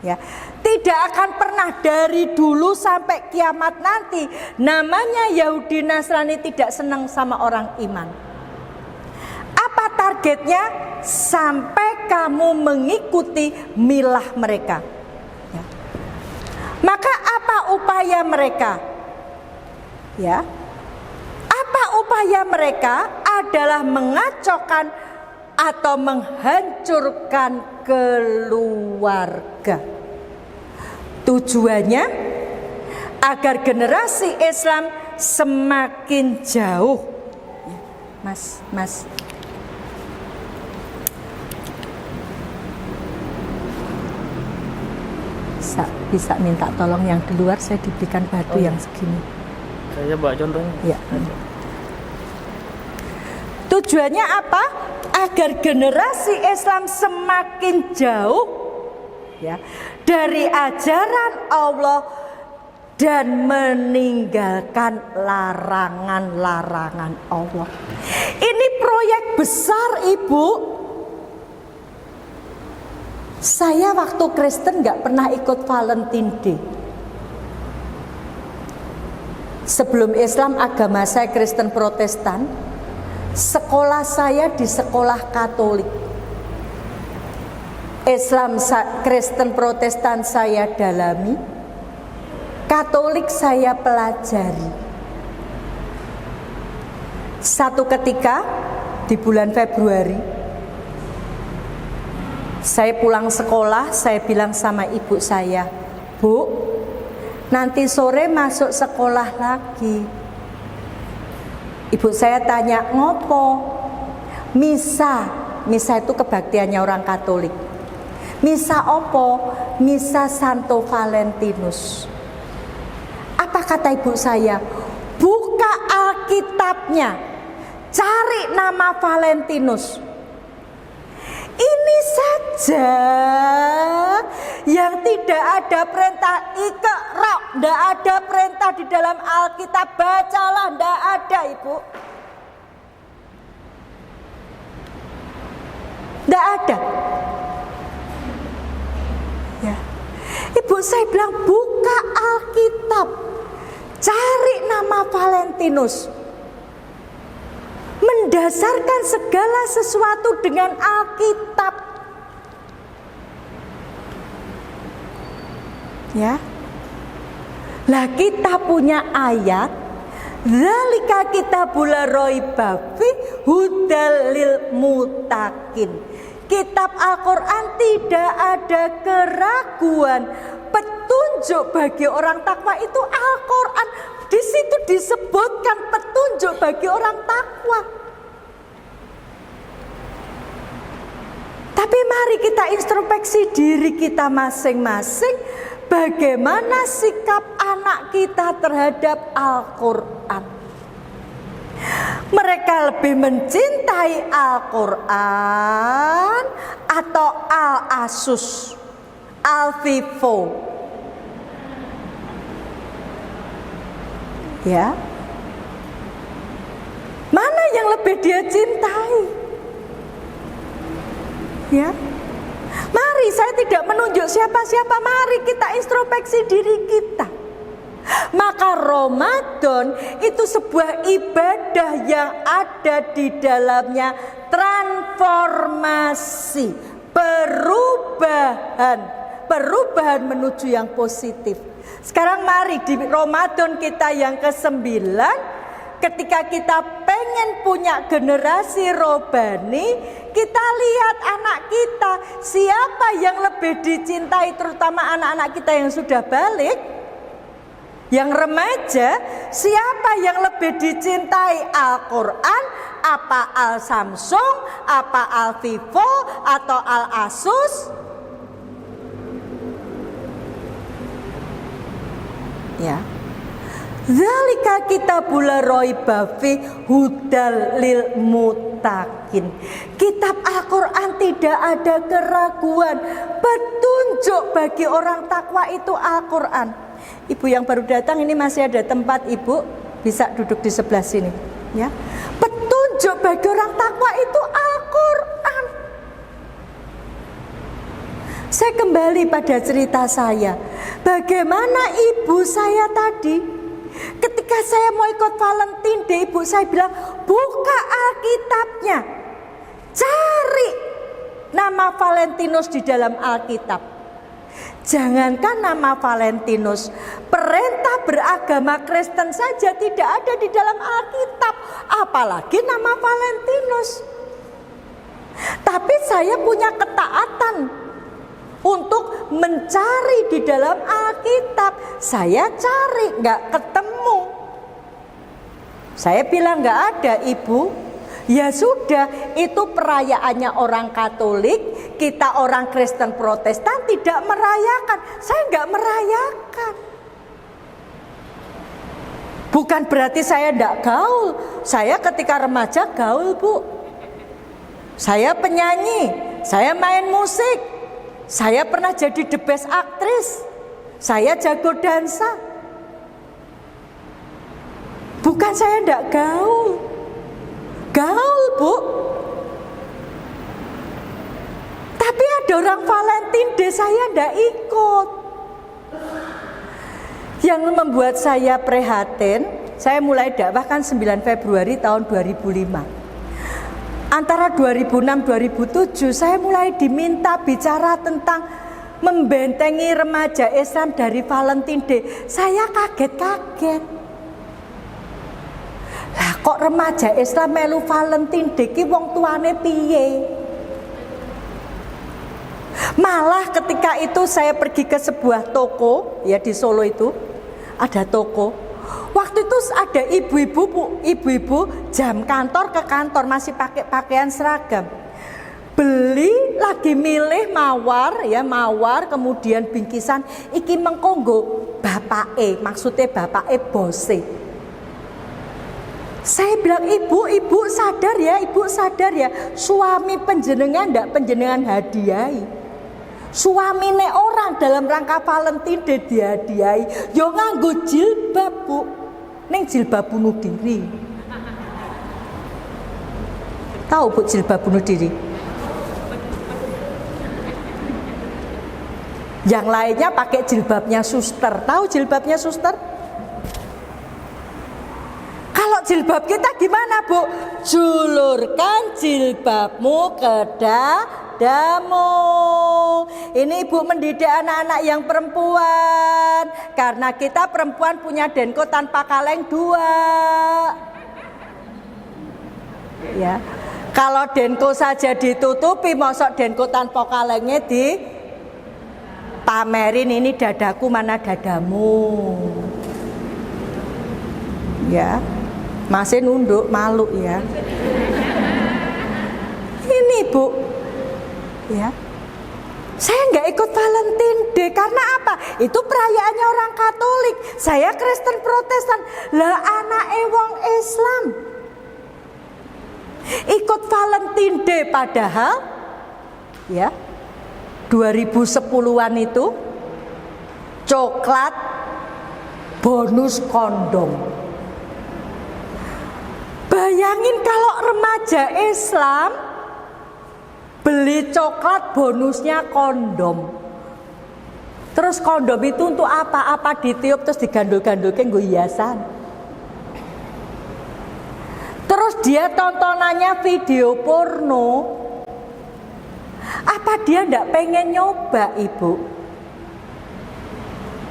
Ya, tidak akan pernah dari dulu sampai kiamat nanti namanya Yahudi Nasrani tidak senang sama orang iman. Apa targetnya? Sampai kamu mengikuti milah mereka. Ya. Maka apa upaya mereka? Ya. Apa upaya mereka? Adalah mengacaukan atau menghancurkan keluarga. Tujuannya agar generasi Islam semakin jauh. Ya, Mas. Bisa minta tolong yang di luar, saya diberikan batu yang segini. Saya bawa contohnya. Ya. Tujuannya apa? Agar generasi Islam semakin jauh ya dari ajaran Allah dan meninggalkan larangan-larangan Allah. Ini proyek besar, Ibu. Saya waktu Kristen gak pernah ikut Valentine Day. Sebelum Islam, agama saya Kristen Protestan. Sekolah saya di sekolah Katolik. Islam Kristen Protestan saya dalami, Katolik saya pelajari. Satu ketika di bulan Februari, saya pulang sekolah, saya bilang sama ibu saya, Bu, nanti sore masuk sekolah lagi. Ibu saya tanya, ngopo? Misa itu kebaktiannya orang Katolik. Misa opo? Misa Santo Valentinus. Apa kata ibu saya? Buka Alkitabnya, cari nama Valentinus. Ini saja yang tidak ada perintah Iqra, tidak ada perintah di dalam Alkitab, bacalah, tidak ada ibu. Tidak ada. Ya. Ibu saya bilang buka Alkitab, cari nama Valentinus. Mendasarkan segala sesuatu dengan Alkitab. Ya. Lah kita punya ayat, zalika kitabul raiba fi hudal lil muttaqin. Kitab Al-Qur'an tidak ada keraguan, petunjuk bagi orang takwa itu Al-Qur'an. Di situ disebutkan petunjuk bagi orang takwa. Tapi mari kita introspeksi diri kita masing-masing, bagaimana sikap anak kita terhadap Al-Qur'an. Mereka lebih mencintai Al-Qur'an atau Al-Asus, Al-Vivo. Ya, mana yang lebih dia cintai? Ya, mari, saya tidak menunjuk siapa-siapa. Mari kita introspeksi diri kita. Maka Ramadan itu sebuah ibadah yang ada di dalamnya transformasi, perubahan menuju yang positif. Sekarang mari di Ramadan kita yang ke-9, ketika kita pengen punya generasi rohani, kita lihat anak kita, siapa yang lebih dicintai, terutama anak-anak kita yang sudah balik, yang remaja, siapa yang lebih dicintai, Al-Qur'an, apa Al-Samsung, apa Al-Vivo, atau Al-Asus? Ya. Zalika kitabul raiba fi hudal lil muttaqin. Kitab Al-Qur'an tidak ada keraguan, petunjuk bagi orang takwa itu Al-Qur'an. Ibu yang baru datang ini masih ada tempat, Ibu bisa duduk di sebelah sini, ya. Petunjuk bagi orang takwa itu Al-Qur'an. Saya kembali pada cerita saya. Bagaimana ibu saya tadi, ketika saya mau ikut Valentine Day, ibu saya bilang, buka Alkitabnya, cari nama Valentinus di dalam Alkitab. Jangankan nama Valentinus, perintah beragama Kristen saja tidak ada di dalam Alkitab, apalagi nama Valentinus. Tapi saya punya ketaatan untuk mencari di dalam Alkitab. Saya cari, nggak ketemu. Saya bilang nggak ada, Ibu. Ya sudah, itu perayaannya orang Katolik. Kita orang Kristen Protestan tidak merayakan. Saya nggak merayakan. Bukan berarti saya nggak gaul. Saya ketika remaja gaul, Bu. Saya penyanyi, saya main musik. Saya pernah jadi the best aktris. Saya jago dansa. Bukan saya tidak gaul. Gaul, Bu. Tapi ada orang Valentine Day saya tidak ikut. Yang membuat saya prihatin, saya mulai dakwah kan 9 Februari tahun 2005. Antara 2006-2007 saya mulai diminta bicara tentang membentengi remaja Islam dari Valentine Day. Saya kaget-kaget. Lah kok remaja Islam melu Valentine Day ki wong tuane piye? Malah ketika itu saya pergi ke sebuah toko, ya di Solo itu ada toko. Waktu itu ada ibu-ibu jam kantor ke kantor masih pakai pakaian seragam. Beli lagi milih mawar, ya mawar, kemudian bingkisan iki mengkonggo bapake, maksudnya bapake bose. Saya bilang ibu sadar ya, suami penjenengan ndak penjenengan hadiahi. Suamine orang dalam rangka Valentine dihadiahi, yo nganggo jilbab bu, neng jilbab bunuh diri. Tahu bu jilbab bunuh diri? Yang lainnya pakai jilbabnya suster. Tahu jilbabnya suster? Kalau jilbab kita gimana bu? Julurkan jilbabmu ke dadamu. Ini ibu mendidik anak-anak yang perempuan. Karena kita perempuan punya denko tanpa kaleng 2. Ya, kalau denko saja ditutupi, mosok denko tanpa kalengnya pamerin, ini dadaku mana dadamu. Ya, masih nunduk malu ya. Ini bu, ya, saya nggak ikut Valentine Day karena apa? Itu perayaannya orang Katolik. Saya Kristen Protestan. Lah anak wong Islam ikut Valentine Day, padahal ya 2010-an itu coklat bonus kondom. Bayangin kalau remaja Islam beli coklat bonusnya kondom. Terus kondom itu untuk apa? Apa ditiup terus digandul-gandulkan gue hiasan. Terus dia tontonannya video porno. Apa dia ndak pengen nyoba ibu?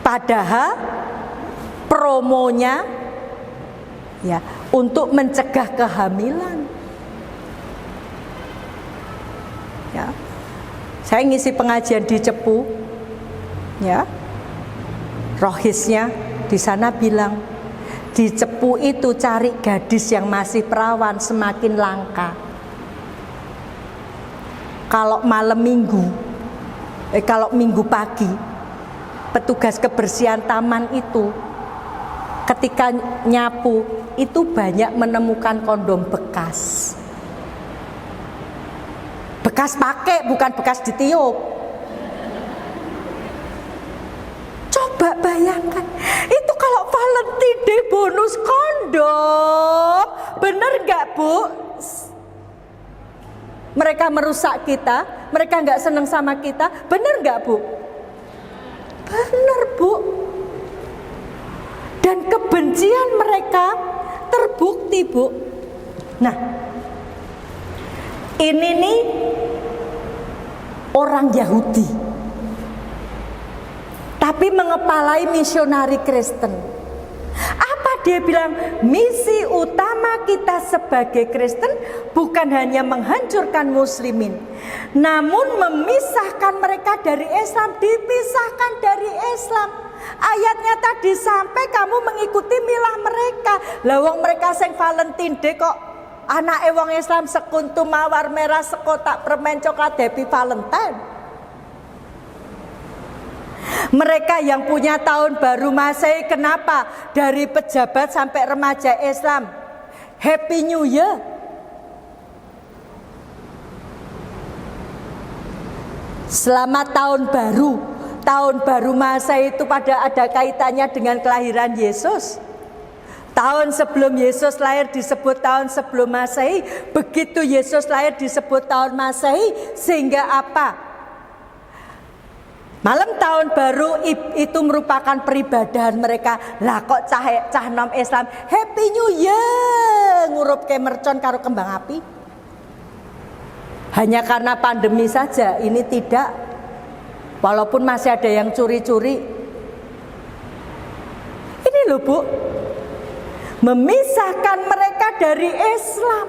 Padahal promonya ya untuk mencegah kehamilan. Ya, saya ngisi pengajian di Cepu, ya, rohisnya di sana bilang di Cepu itu cari gadis yang masih perawan semakin langka. Kalau malam minggu, kalau minggu pagi, petugas kebersihan taman itu ketika nyapu itu banyak menemukan kondom bekas. Bekas pakai, bukan bekas ditiup. Coba bayangkan, itu kalau Valentine Day bonus kondom, bener gak bu? Mereka merusak kita, mereka gak seneng sama kita, bener gak bu? Bener bu. Dan kebencian mereka terbukti bu. Nah, ini nih orang Yahudi, tapi mengepalai misionari Kristen. Apa dia bilang? Misi utama kita sebagai Kristen bukan hanya menghancurkan muslimin, namun memisahkan mereka dari Islam, dipisahkan dari Islam. Ayatnya tadi sampai kamu mengikuti milah mereka. Lawang mereka sing Valentine Day kok anak wong Islam sekuntum mawar merah sekotak permen coklat happy Valentine. Mereka yang punya tahun baru Masehi, kenapa dari pejabat sampai remaja Islam Happy New Year? Selamat tahun baru. Tahun baru Masehi itu pada ada kaitannya dengan kelahiran Yesus. Tahun sebelum Yesus lahir disebut tahun sebelum Masehi. Begitu Yesus lahir disebut tahun Masehi. Sehingga apa? Malam tahun baru itu merupakan peribadahan mereka. Lah kok cah nom Islam Happy New Year ngurup ke mercon karo kembang api. Hanya karena pandemi saja ini tidak. Walaupun masih ada yang curi-curi. Ini loh bu, memisahkan mereka dari Islam.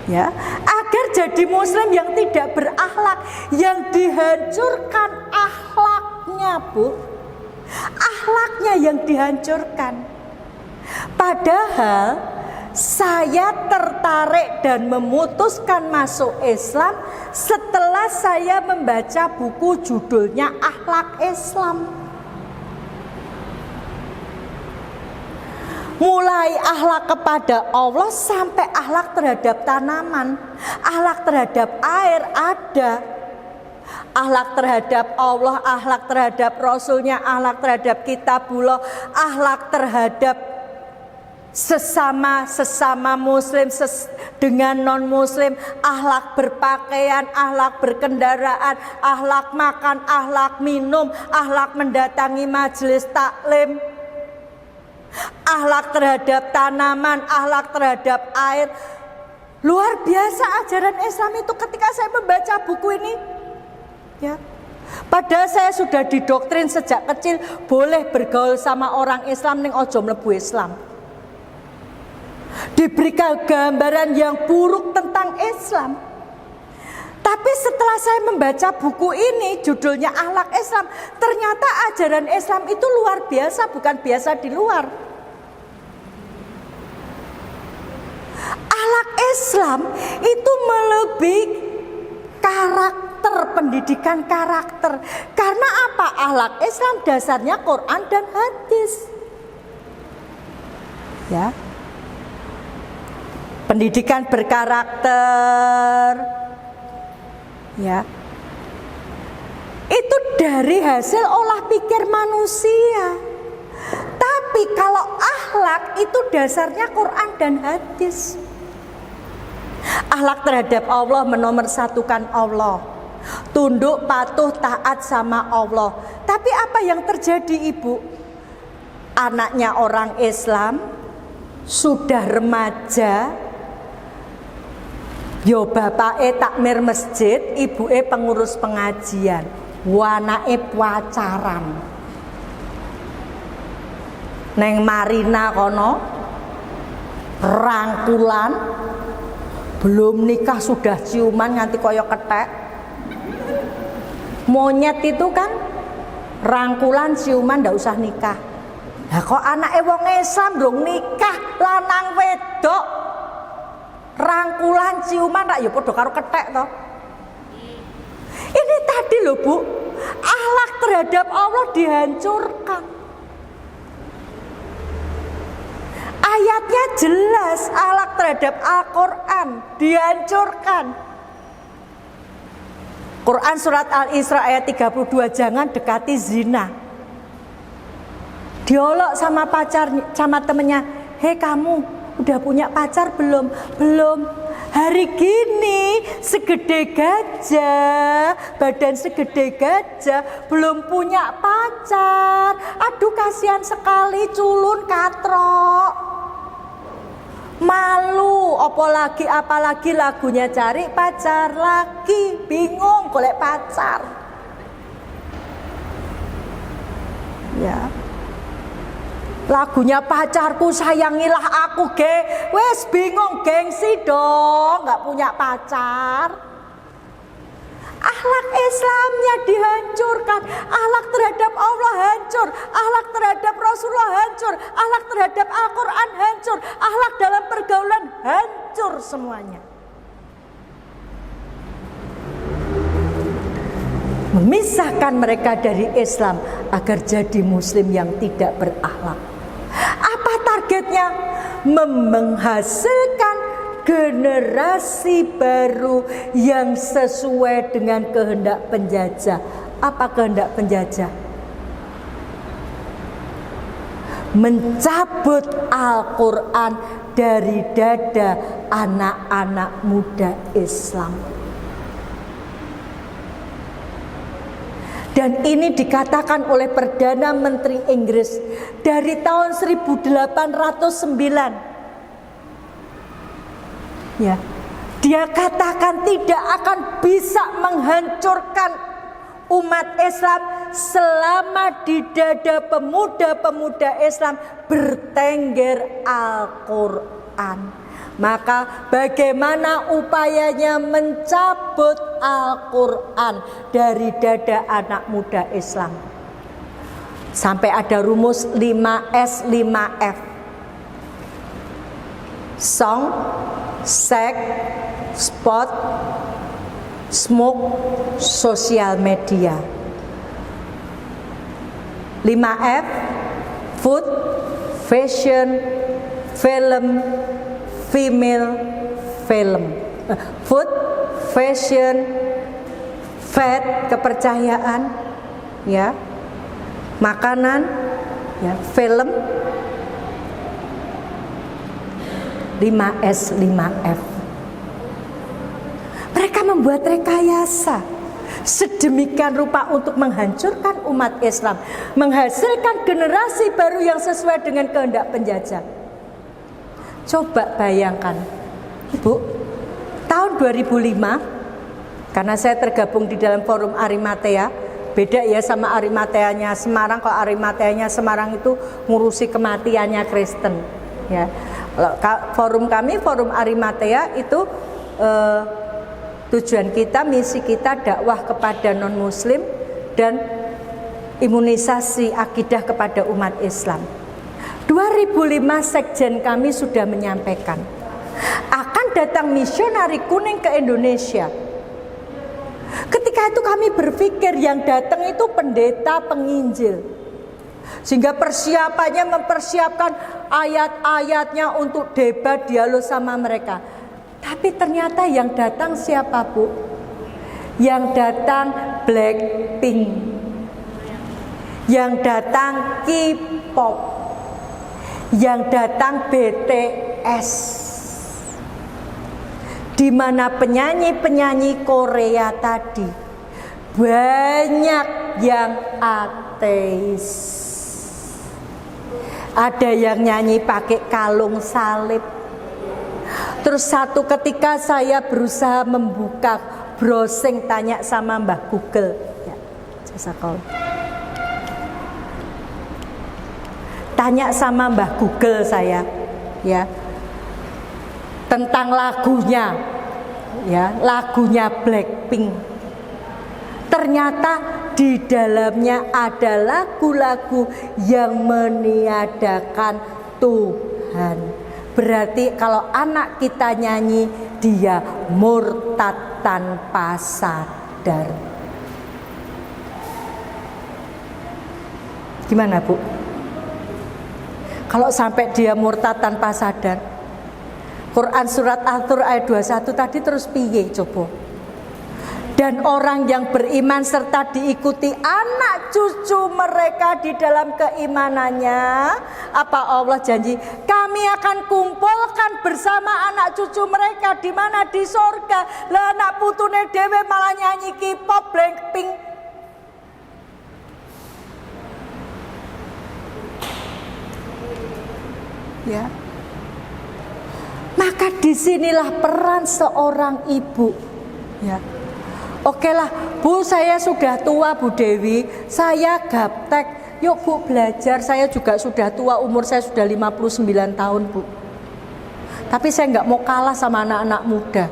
Ya, agar jadi muslim yang tidak berakhlak, yang dihancurkan akhlaknya, Bu. Akhlaknya yang dihancurkan. Padahal saya tertarik dan memutuskan masuk Islam setelah saya membaca buku judulnya Akhlak Islam. Mulai akhlak kepada Allah sampai akhlak terhadap tanaman, akhlak terhadap air ada, akhlak terhadap Allah, akhlak terhadap Rasulnya, akhlak terhadap kitabullah, akhlak terhadap sesama muslim dengan non muslim, akhlak berpakaian, akhlak berkendaraan, akhlak makan, akhlak minum, akhlak mendatangi majelis taklim, akhlak terhadap tanaman, akhlak terhadap air. Luar biasa ajaran Islam itu ketika saya membaca buku ini. Ya. Padahal saya sudah didoktrin sejak kecil boleh bergaul sama orang Islam ning ojo mlebu Islam. Diberikan gambaran yang buruk tentang Islam. Tapi setelah saya membaca buku ini, judulnya Akhlak Islam, ternyata ajaran Islam itu luar biasa, bukan biasa di luar. Akhlak Islam itu melebihi karakter, pendidikan karakter. Karena apa? Akhlak Islam dasarnya Quran dan hadis. Ya. Pendidikan berkarakter, ya, itu dari hasil olah pikir manusia. Tapi kalau akhlak itu dasarnya Quran dan hadis. Akhlak terhadap Allah, menomorsatukan Allah, tunduk patuh taat sama Allah. Tapi apa yang terjadi, Ibu? Anaknya orang Islam sudah remaja, yo bapake takmir masjid, ibuke pengurus pengajian, wanake pacaran. Neng Marina kono rangkulan, belum nikah sudah ciuman nganti koyo kethek. Monyet itu kan rangkulan ciuman ndak usah nikah. Lah kok anake wong Islam dong nikah lanang wedok rangkulan ciuman rak ya padha karo kethek to. Ini tadi loh, Bu, akhlak terhadap Allah dihancurkan. Ayatnya jelas, akhlak terhadap Al-Quran dihancurkan. Quran surat Al-Isra ayat 32, jangan dekati zina. Diolok sama pacarnya, sama temennya, hei kamu udah punya pacar belum? Belum. Hari gini segede gajah, badan segede gajah, belum punya pacar. Aduh kasihan sekali, culun katrok. Malu, apalagi lagunya cari pacar lagi, bingung golek pacar. Ya. Lagunya pacarku sayangilah aku wes bingung, gengsi dong, nggak punya pacar. Akhlak Islamnya dihancurkan, akhlak terhadap Allah hancur, akhlak terhadap Rasulullah hancur, akhlak terhadap Al-Quran hancur, akhlak dalam pergaulan hancur semuanya. Memisahkan mereka dari Islam agar jadi muslim yang tidak berakhlak. Apa targetnya? Menghasilkan generasi baru yang sesuai dengan kehendak penjajah. Apa kehendak penjajah? Mencabut Al-Quran dari dada anak-anak muda Islam. Dan ini dikatakan oleh Perdana Menteri Inggris dari tahun 1809. Ya, dia katakan tidak akan bisa menghancurkan umat Islam selama di dada pemuda-pemuda Islam bertengger Al-Quran. Maka bagaimana upayanya mencabut Al-Quran dari dada anak muda Islam? Sampai ada rumus 5S 5F. Song, seks, sport, smoke, sosial media. 5F, food, fashion, film, female, film. Food, fashion, faith, kepercayaan, ya, makanan, ya, film. 5S 5F. Mereka membuat rekayasa sedemikian rupa untuk menghancurkan umat Islam, menghasilkan generasi baru yang sesuai dengan kehendak penjajah. Coba bayangkan, Ibu, tahun 2005, karena saya tergabung di dalam forum Arimatea, beda ya sama Arimateanya Semarang. Kalau Arimateanya Semarang itu ngurusi kematiannya Kristen, ya. Forum kami, forum Arimatea itu tujuan kita, misi kita dakwah kepada non muslim dan imunisasi akidah kepada umat Islam. 2005 sekjen kami sudah menyampaikan akan datang misionari kuning ke Indonesia. Ketika itu kami berpikir yang datang itu pendeta penginjil, sehingga persiapannya mempersiapkan ayat-ayatnya untuk debat dialog sama mereka. Tapi ternyata yang datang siapa, Bu? Yang datang Blackpink, yang datang K-pop, yang datang BTS, di mana penyanyi-penyanyi Korea tadi banyak yang ateis. Ada yang nyanyi pakai kalung salib. Terus satu ketika saya berusaha membuka browsing, tanya sama Mbah Google, ya, tanya sama Mbah Google saya, ya, tentang lagunya, ya, lagunya Blackpink. Ternyata di dalamnya ada lagu-lagu yang meniadakan Tuhan. Berarti kalau anak kita nyanyi, dia murtad tanpa sadar. Gimana, Bu? Kalau sampai dia murtad tanpa sadar, Quran surat Al-Tur ayat 21 tadi terus piye coba? Dan orang yang beriman serta diikuti anak cucu mereka di dalam keimanannya, apa Allah janji, kami akan kumpulkan bersama anak cucu mereka di mana? Di sorga. Lah anak putune dewe malah nyanyi K-pop, Blackpink. Ya. Maka disinilah peran seorang ibu, ya. Oke lah, Bu, saya sudah tua, Bu Dewi, saya gaptek. Yuk Bu belajar, saya juga sudah tua, umur saya sudah 59 tahun, Bu. Tapi saya nggak mau kalah sama anak-anak muda.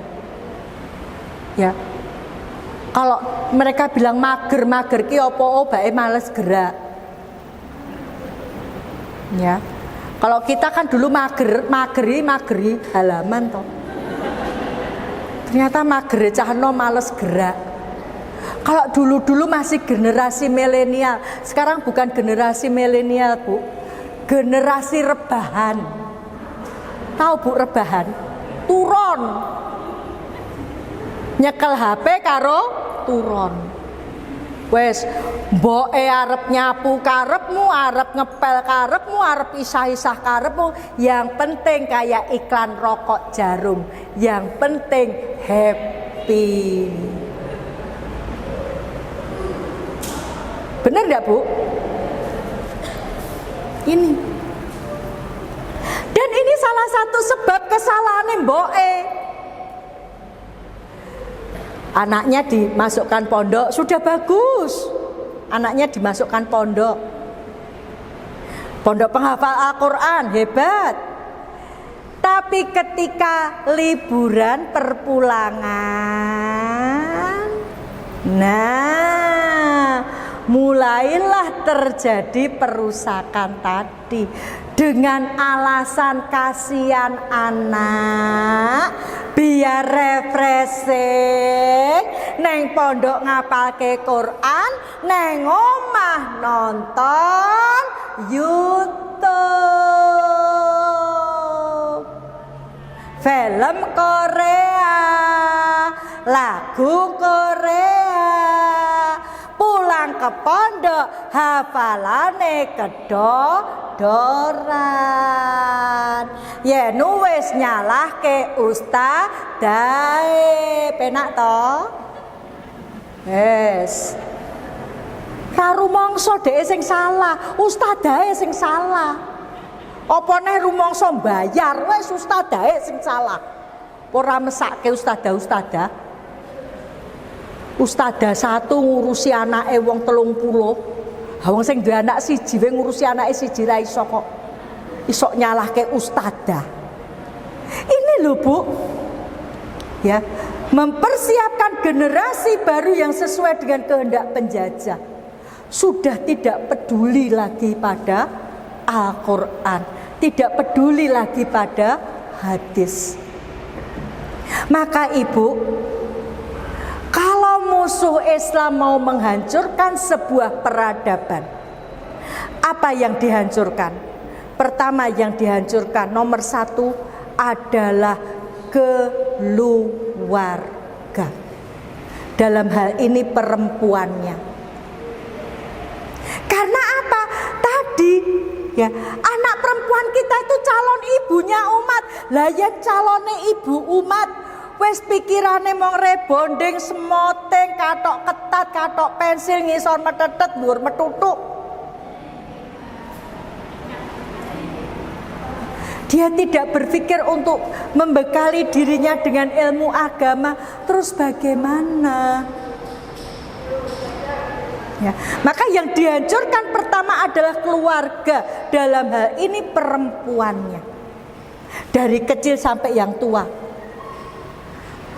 Ya, kalau mereka bilang mager ki opo bae males gerak. Ya, kalau kita kan dulu mageri halaman toh. Ternyata mager cahno males gerak. Kalau dulu masih generasi milenial, sekarang bukan generasi milenial, Bu. Generasi rebahan. Tahu Bu rebahan? Turon. Nyekel HP karo turon. Wes, mboke arep nyapu karepmu, arep ngepel karepmu, arep isah-isah karepmu. Yang penting kayak iklan rokok jarum. Yang penting happy. Benar enggak, Bu? Ini. Dan ini salah satu sebab kesalahan mboke. Anaknya dimasukkan pondok, sudah bagus. Anaknya dimasukkan pondok. Pondok penghafal Al-Quran, hebat. Tapi ketika liburan perpulangan, nah mulailah terjadi perusakan tadi. Dengan alasan kasihan anak, biar refreshing, neng pondok ngapalke Quran, neng omah nonton YouTube, film Korea, lagu Korea, pulang ke pondok hafalane kedodoran. Ya nuwes nyalahke ustadae, penak to? Yes. Karo mongso dhek sing salah, ustadae sing salah. Apa neh rumangsa mbayar, wis ustadae sing salah. Ora mesake ustadah. Ustadzah satu ngurusi anake wong 30. Wong sing duwe anak siji wae ngurusi anake siji ra iso kok. Iso nyalahke ustadzah. Ini lho Bu. Ya, mempersiapkan generasi baru yang sesuai dengan kehendak penjajah. Sudah tidak peduli lagi pada Al-Qur'an, tidak peduli lagi pada hadis. Maka Ibu, kalau musuh Islam mau menghancurkan sebuah peradaban, apa yang dihancurkan? Pertama yang dihancurkan nomor 1 adalah keluarga. Dalam hal ini perempuannya. Karena apa? Tadi ya, anak perempuan kita itu calon ibunya umat. Lah yang calone ibu umat wes pikirane mong rebonding, semoteng, katok ketat, katok pensil, ngisor metetet, dhuwur metutuk. Dia tidak berpikir untuk membekali dirinya dengan ilmu agama. Terus bagaimana? Ya, maka yang dihancurkan pertama adalah keluarga. Dalam hal ini perempuannya. Dari kecil sampai yang tua.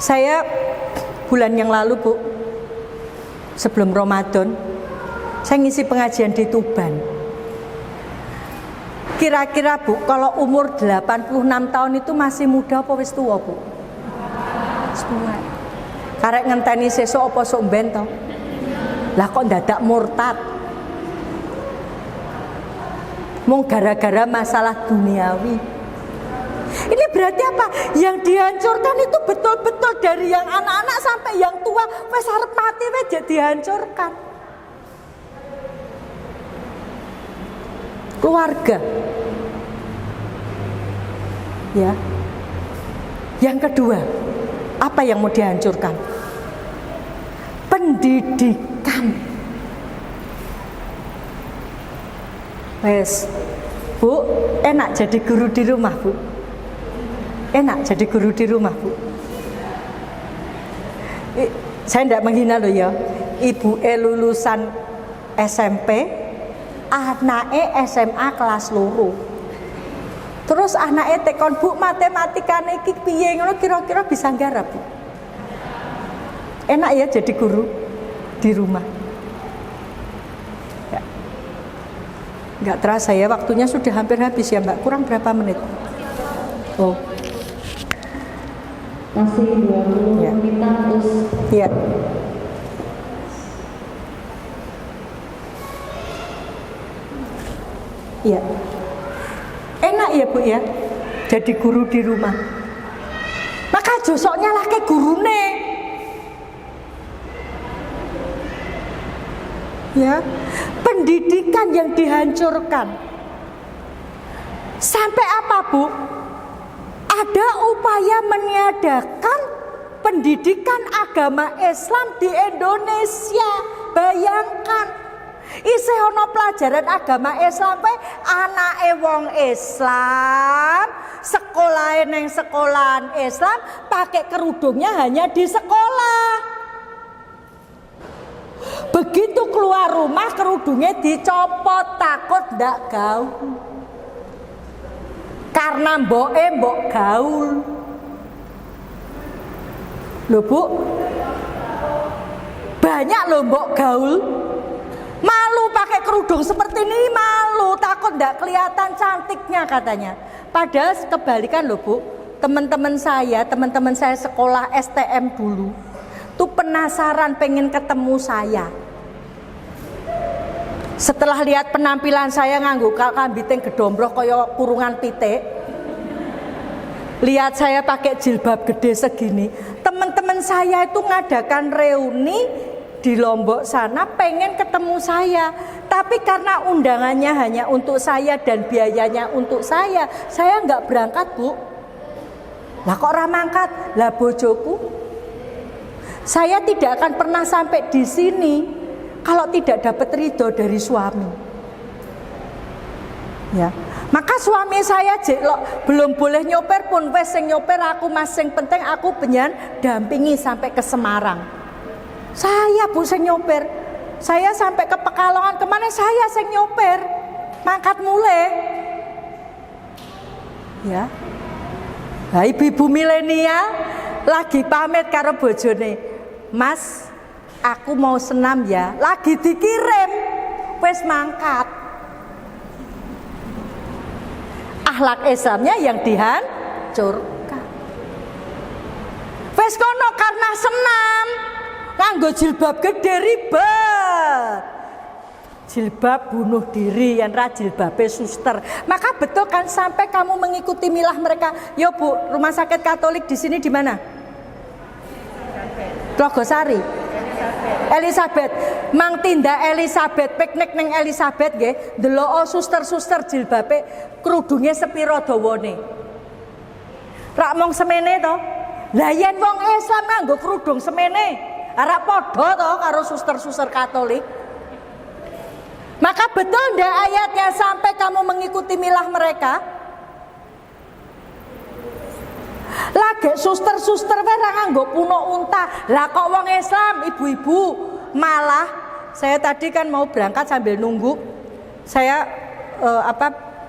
Saya bulan yang lalu Bu, sebelum Ramadan, saya ngisi pengajian di Tuban. Kira-kira Bu, kalau umur 86 tahun itu masih muda apa wis tua Bu? Wis tua. Karek ngenteni sesuk apa sok mben to? Lah kok dadak murtad? Mung gara-gara masalah duniawi. Ini berarti apa? Yang dihancurkan itu betul-betul dari yang anak-anak sampai yang tua. Wes arep mati wes dihancurkan. Keluarga. Ya. Yang kedua, apa yang mau dihancurkan? Pendidikan. Wes, Bu, enak jadi guru di rumah, Bu. Enak jadi guru di rumah, Bu. Saya tidak menghina loh ya. Ibu lulusan SMP, anake SMA kelas 2. Terus anake tekon, Bu, matematikane iki piye ngono kira-kira bisa nggarap, Bu. Enak ya jadi guru di rumah. Ya. Enggak terasa ya, waktunya sudah hampir habis ya Mbak. Kurang berapa menit? Oh. Masih 20 Ya. menitan terus. Iya. Iya. Enak ya Bu ya, jadi guru di rumah. Maka josoknya lah ke gurune. Ya, pendidikan yang dihancurkan. Sampai apa Bu? Ada upaya meniadakan pendidikan agama Islam di Indonesia. Bayangkan, isih ana pelajaran agama Islam pe anake wong Islam, sekolahe ning sekolahan Islam, pakai kerudungnya hanya di sekolah. Begitu keluar rumah kerudungnya dicopot, takut ndak gaul. karena mbok gaul. Loh Bu, banyak loh mbok gaul malu pakai kerudung seperti ini, malu, takut ndak kelihatan cantiknya katanya. Padahal kebalikan loh Bu, teman-teman saya sekolah STM dulu tuh penasaran pengen ketemu saya. Setelah lihat penampilan saya nganggo kambiting gedombroh kaya kurungan pitik, lihat saya pakai jilbab gede segini, teman-teman saya itu ngadakan reuni di Lombok sana pengen ketemu saya. Tapi karena undangannya hanya untuk saya dan biayanya untuk saya nggak berangkat Bu. Lah kok ora mangkat? Lah bojoku, saya tidak akan pernah sampai di sini kalau tidak dapat ridho dari suami. Ya, maka suami saya belum boleh nyoper pun wes sing nyoper aku, mas sing penting aku pengen dampingi sampai ke Semarang. Saya Bu sing nyoper. Saya sampai ke Pekalongan kemana saya sing nyoper. Mangkat mulai. Ya. Nah, ibu-ibu milenial lagi pamit karo bojone. Mas, aku mau senam ya. Lagi dikirim. Wes mangkat. Akhlak Islamnya yang dihancurkan. Wes kono karena senam, nganggo jilbab gede ribet. Jilbab bunuh diri, yang jilbabe suster. Maka betul kan sampai kamu mengikuti milah mereka. Yo Bu, rumah sakit Katolik di sini di mana? Tlogosari. Elizabeth, Mang Tinda Elizabeth, piknik neng Elizabeth nggih, ndelok suster-suster jilbabe kerudunge sepira dawane. Rak mong semene to. Lah yen wong Islam nganggo kerudung semene, ora padha to karo suster-suster Katolik. Maka betul ndak ayatnya sampai kamu mengikuti milah mereka? Lagi suster-suster ora nganggo puno unta. Lah kok wong Islam, ibu-ibu malah saya tadi kan mau berangkat sambil nunggu. Saya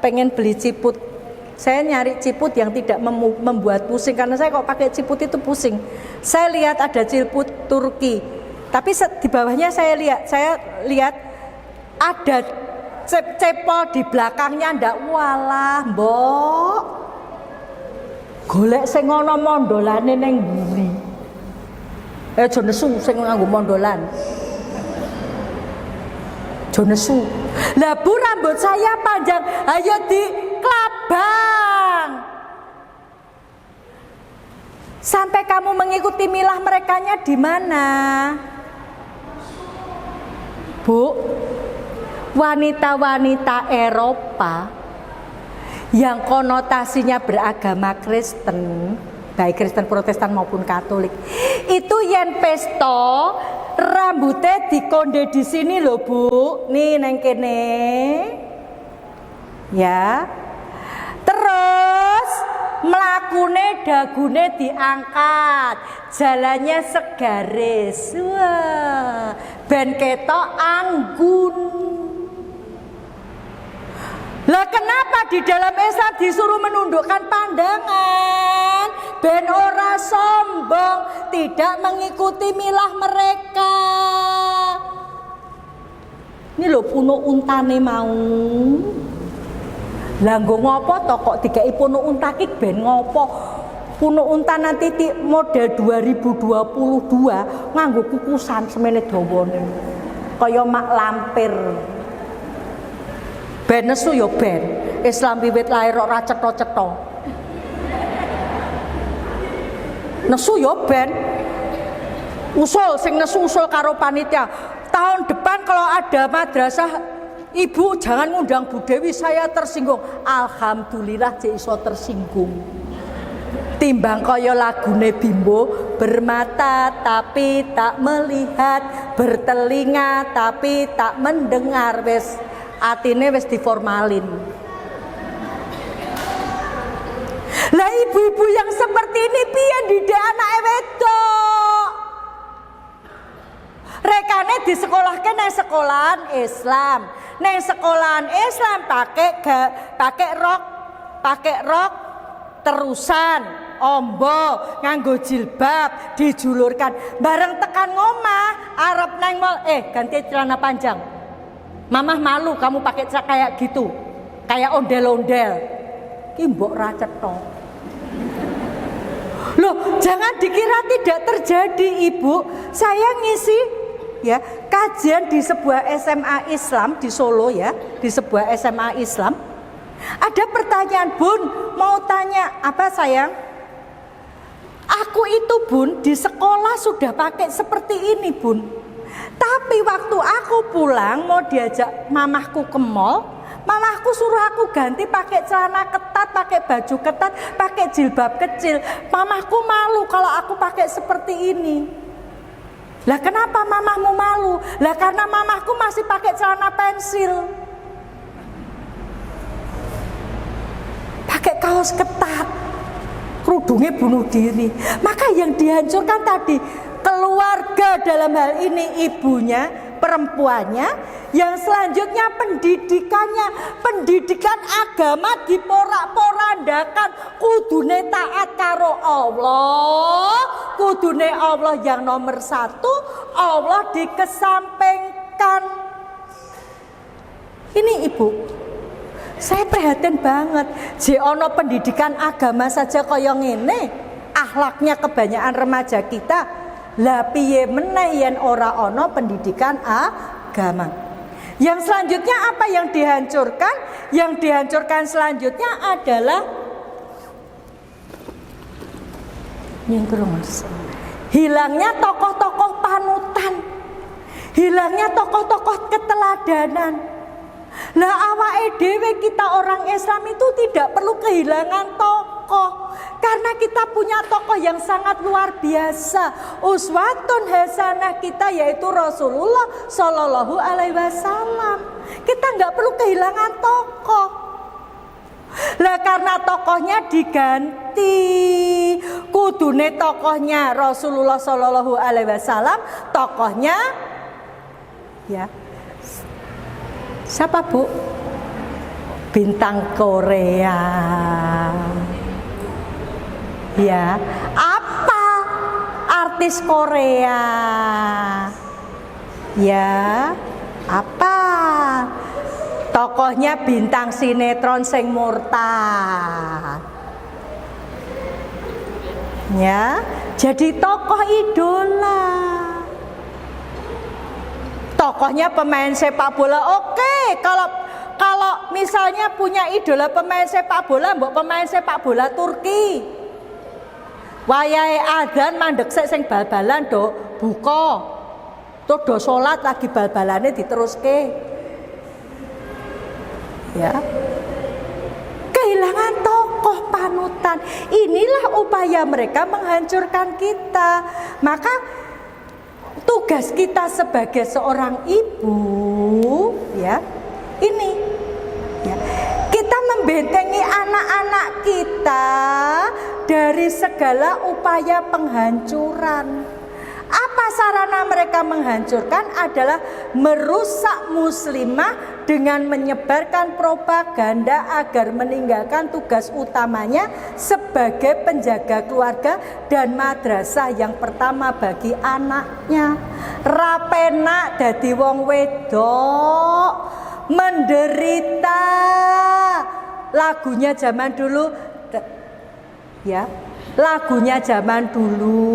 pengen beli ciput. Saya nyari ciput yang tidak membuat pusing karena saya kok pakai ciput itu pusing. Saya lihat ada ciput Turki. Tapi di bawahnya saya lihat ada cepol di belakangnya ndak, walah mbok golek sing ana mondolane ning mburi. Aja nesu sing nganggo mondolan. Aja nesu. Lah Bu, rambut saya panjang, ayo di klabang. Sampai kamu mengikuti milah merekanya di mana? Bu, wanita-wanita Eropa yang konotasinya beragama Kristen, baik Kristen Protestan maupun Katolik, itu yen pesto rambutnya dikonde di sini loh Bu, nih neng kene, ya. Terus mlakune dagune diangkat, jalannya segaris, wah, ben ketok anggun. Lah kenapa di dalam Islam disuruh menundukkan pandangan? Ben ora sombong, tidak mengikuti milah mereka. Ini lho puno untane mau. Lah nggo ngopo to kok dikai puno unta ki ben ngopo? Puno unta nanti model 2022 nganggo kukusan semene dawane. Kaya mak lampir. Ben nesu yo ben. Islam wiwit lair ora cetha-cetha. Nesu yo ben. Usul sing nesu usul karo panitia. Tahun depan kalau ada madrasah, Ibu jangan ngundang Bu Dewi, saya tersinggung. Alhamdulillah cek iso tersinggung. Timbang kaya lagune Bimbo, bermata tapi tak melihat, bertelinga tapi tak mendengar, wes atine wis diformalin. Lah ibu-ibu yang seperti ini piye didik anake wedok? Rekane disekolahke nang sekolahan Islam. Nang sekolahan Islam pakai rok pakai rok terusan, ombo, nganggo jilbab, dijulurkan. Bareng tekan ngomah, arep neng mall, ganti celana panjang. Mamah malu kamu pakai celana kayak gitu, kayak ondel-ondel. Ki mbok ra cetok. Loh, jangan dikira tidak terjadi, Ibu. Saya ngisi ya kajian di sebuah SMA Islam di Solo ya, di sebuah SMA Islam. Ada pertanyaan, Bun, mau tanya apa sayang? Aku itu, Bun, di sekolah sudah pakai seperti ini, Bun. Tapi waktu aku pulang mau diajak mamahku ke mall, mamahku suruh aku ganti pakai celana ketat, pakai baju ketat, pakai jilbab kecil. Mamahku malu kalau aku pakai seperti ini. Lah kenapa mamahmu malu? Lah karena mamahku masih pakai celana pensil, pakai kaos ketat, kerudungnya bunuh diri. Maka yang dihancurkan tadi keluarga, dalam hal ini ibunya, perempuannya, yang selanjutnya pendidikannya, pendidikan agama diporak-porandakan. Kudune taat karo Allah, kudune Allah yang nomor satu, Allah dikesampingkan. Ini Ibu, saya prihatin banget. Ono pendidikan agama saja kaya ngene, akhlaknya kebanyakan remaja kita. Lah piye meneh yen ora ono pendidikan agama. Yang selanjutnya apa yang dihancurkan? Yang dihancurkan selanjutnya adalah hilangnya tokoh-tokoh panutan, hilangnya tokoh-tokoh keteladanan. Lah awake dhewe kita orang Islam itu tidak perlu kehilangan tokoh, karena kita punya tokoh yang sangat luar biasa. Uswatun hasanah kita yaitu Rasulullah Shallallahu Alaihi Wasallam. Kita nggak perlu kehilangan tokoh. Lah karena tokohnya diganti, kudune tokohnya Rasulullah Shallallahu Alaihi Wasallam, tokohnya ya siapa, Bu? Bintang Korea. Ya, apa artis Korea? Ya, apa? Tokohnya bintang sinetron sing murtad. Ya, jadi tokoh idola. Tokohnya pemain sepak bola. Oke, kalau misalnya punya idola pemain sepak bola, mbok pemain sepak bola Turki. Wayahe adzan mandek sing bal-balan do buka. Tuh do salat lagi bal-balane diteruske. Ya. Kehilangan tokoh panutan. Inilah upaya mereka menghancurkan kita. Maka tugas kita sebagai seorang ibu, ya, ini, ya, kita membentengi anak-anak kita dari segala upaya penghancuran. Apa sarana mereka menghancurkan? Adalah merusak muslimah dengan menyebarkan propaganda agar meninggalkan tugas utamanya sebagai penjaga keluarga dan madrasah yang pertama bagi anaknya. Rapenak dadi wong wedok, menderita. Lagunya zaman dulu, ya, lagunya zaman dulu.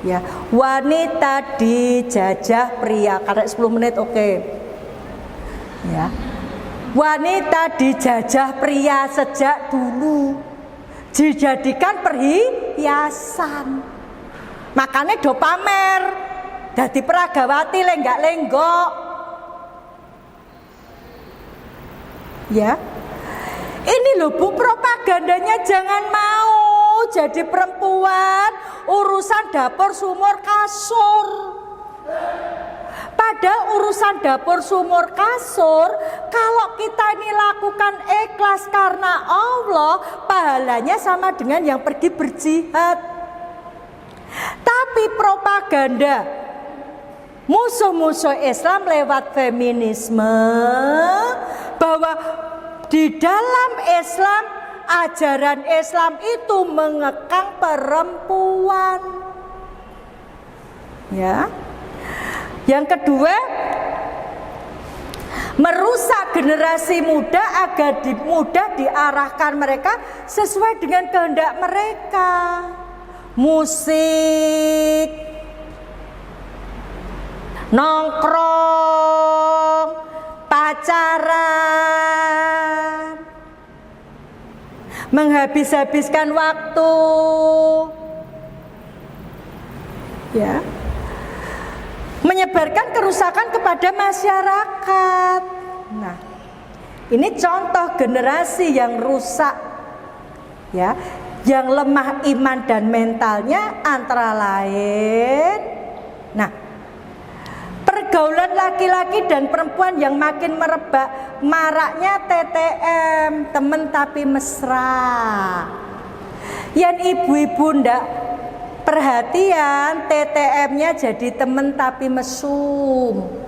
Ya, wanita dijajah pria. Karena 10 menit oke. Ya. Wanita dijajah pria sejak dulu. Dijadikan perhiasan. Makanya do pamer. Dadi peragawati lenggak-lenggok. Ya. Ini loh Bu, propagandanya jangan mau jadi perempuan urusan dapur sumur kasur. Padahal urusan dapur sumur kasur, kalau kita ini lakukan ikhlas karena Allah, pahalanya sama dengan yang pergi berjihad. Tapi propaganda musuh-musuh Islam lewat feminisme bahwa Di dalam Islam, ajaran Islam itu mengekang perempuan. Ya. Yang kedua, merusak generasi muda agar mudah diarahkan mereka sesuai dengan kehendak mereka. Musik, nongkrong, pacaran, menghabis-habiskan waktu, ya, menyebarkan kerusakan kepada masyarakat. Nah, ini contoh generasi yang rusak, ya, yang lemah iman dan mentalnya antara lain. Nah, pergaulan laki-laki dan perempuan yang makin merebak, maraknya TTM, temen tapi mesra. Yang ibu-ibu ndak perhatian, TTM-nya jadi temen tapi mesum.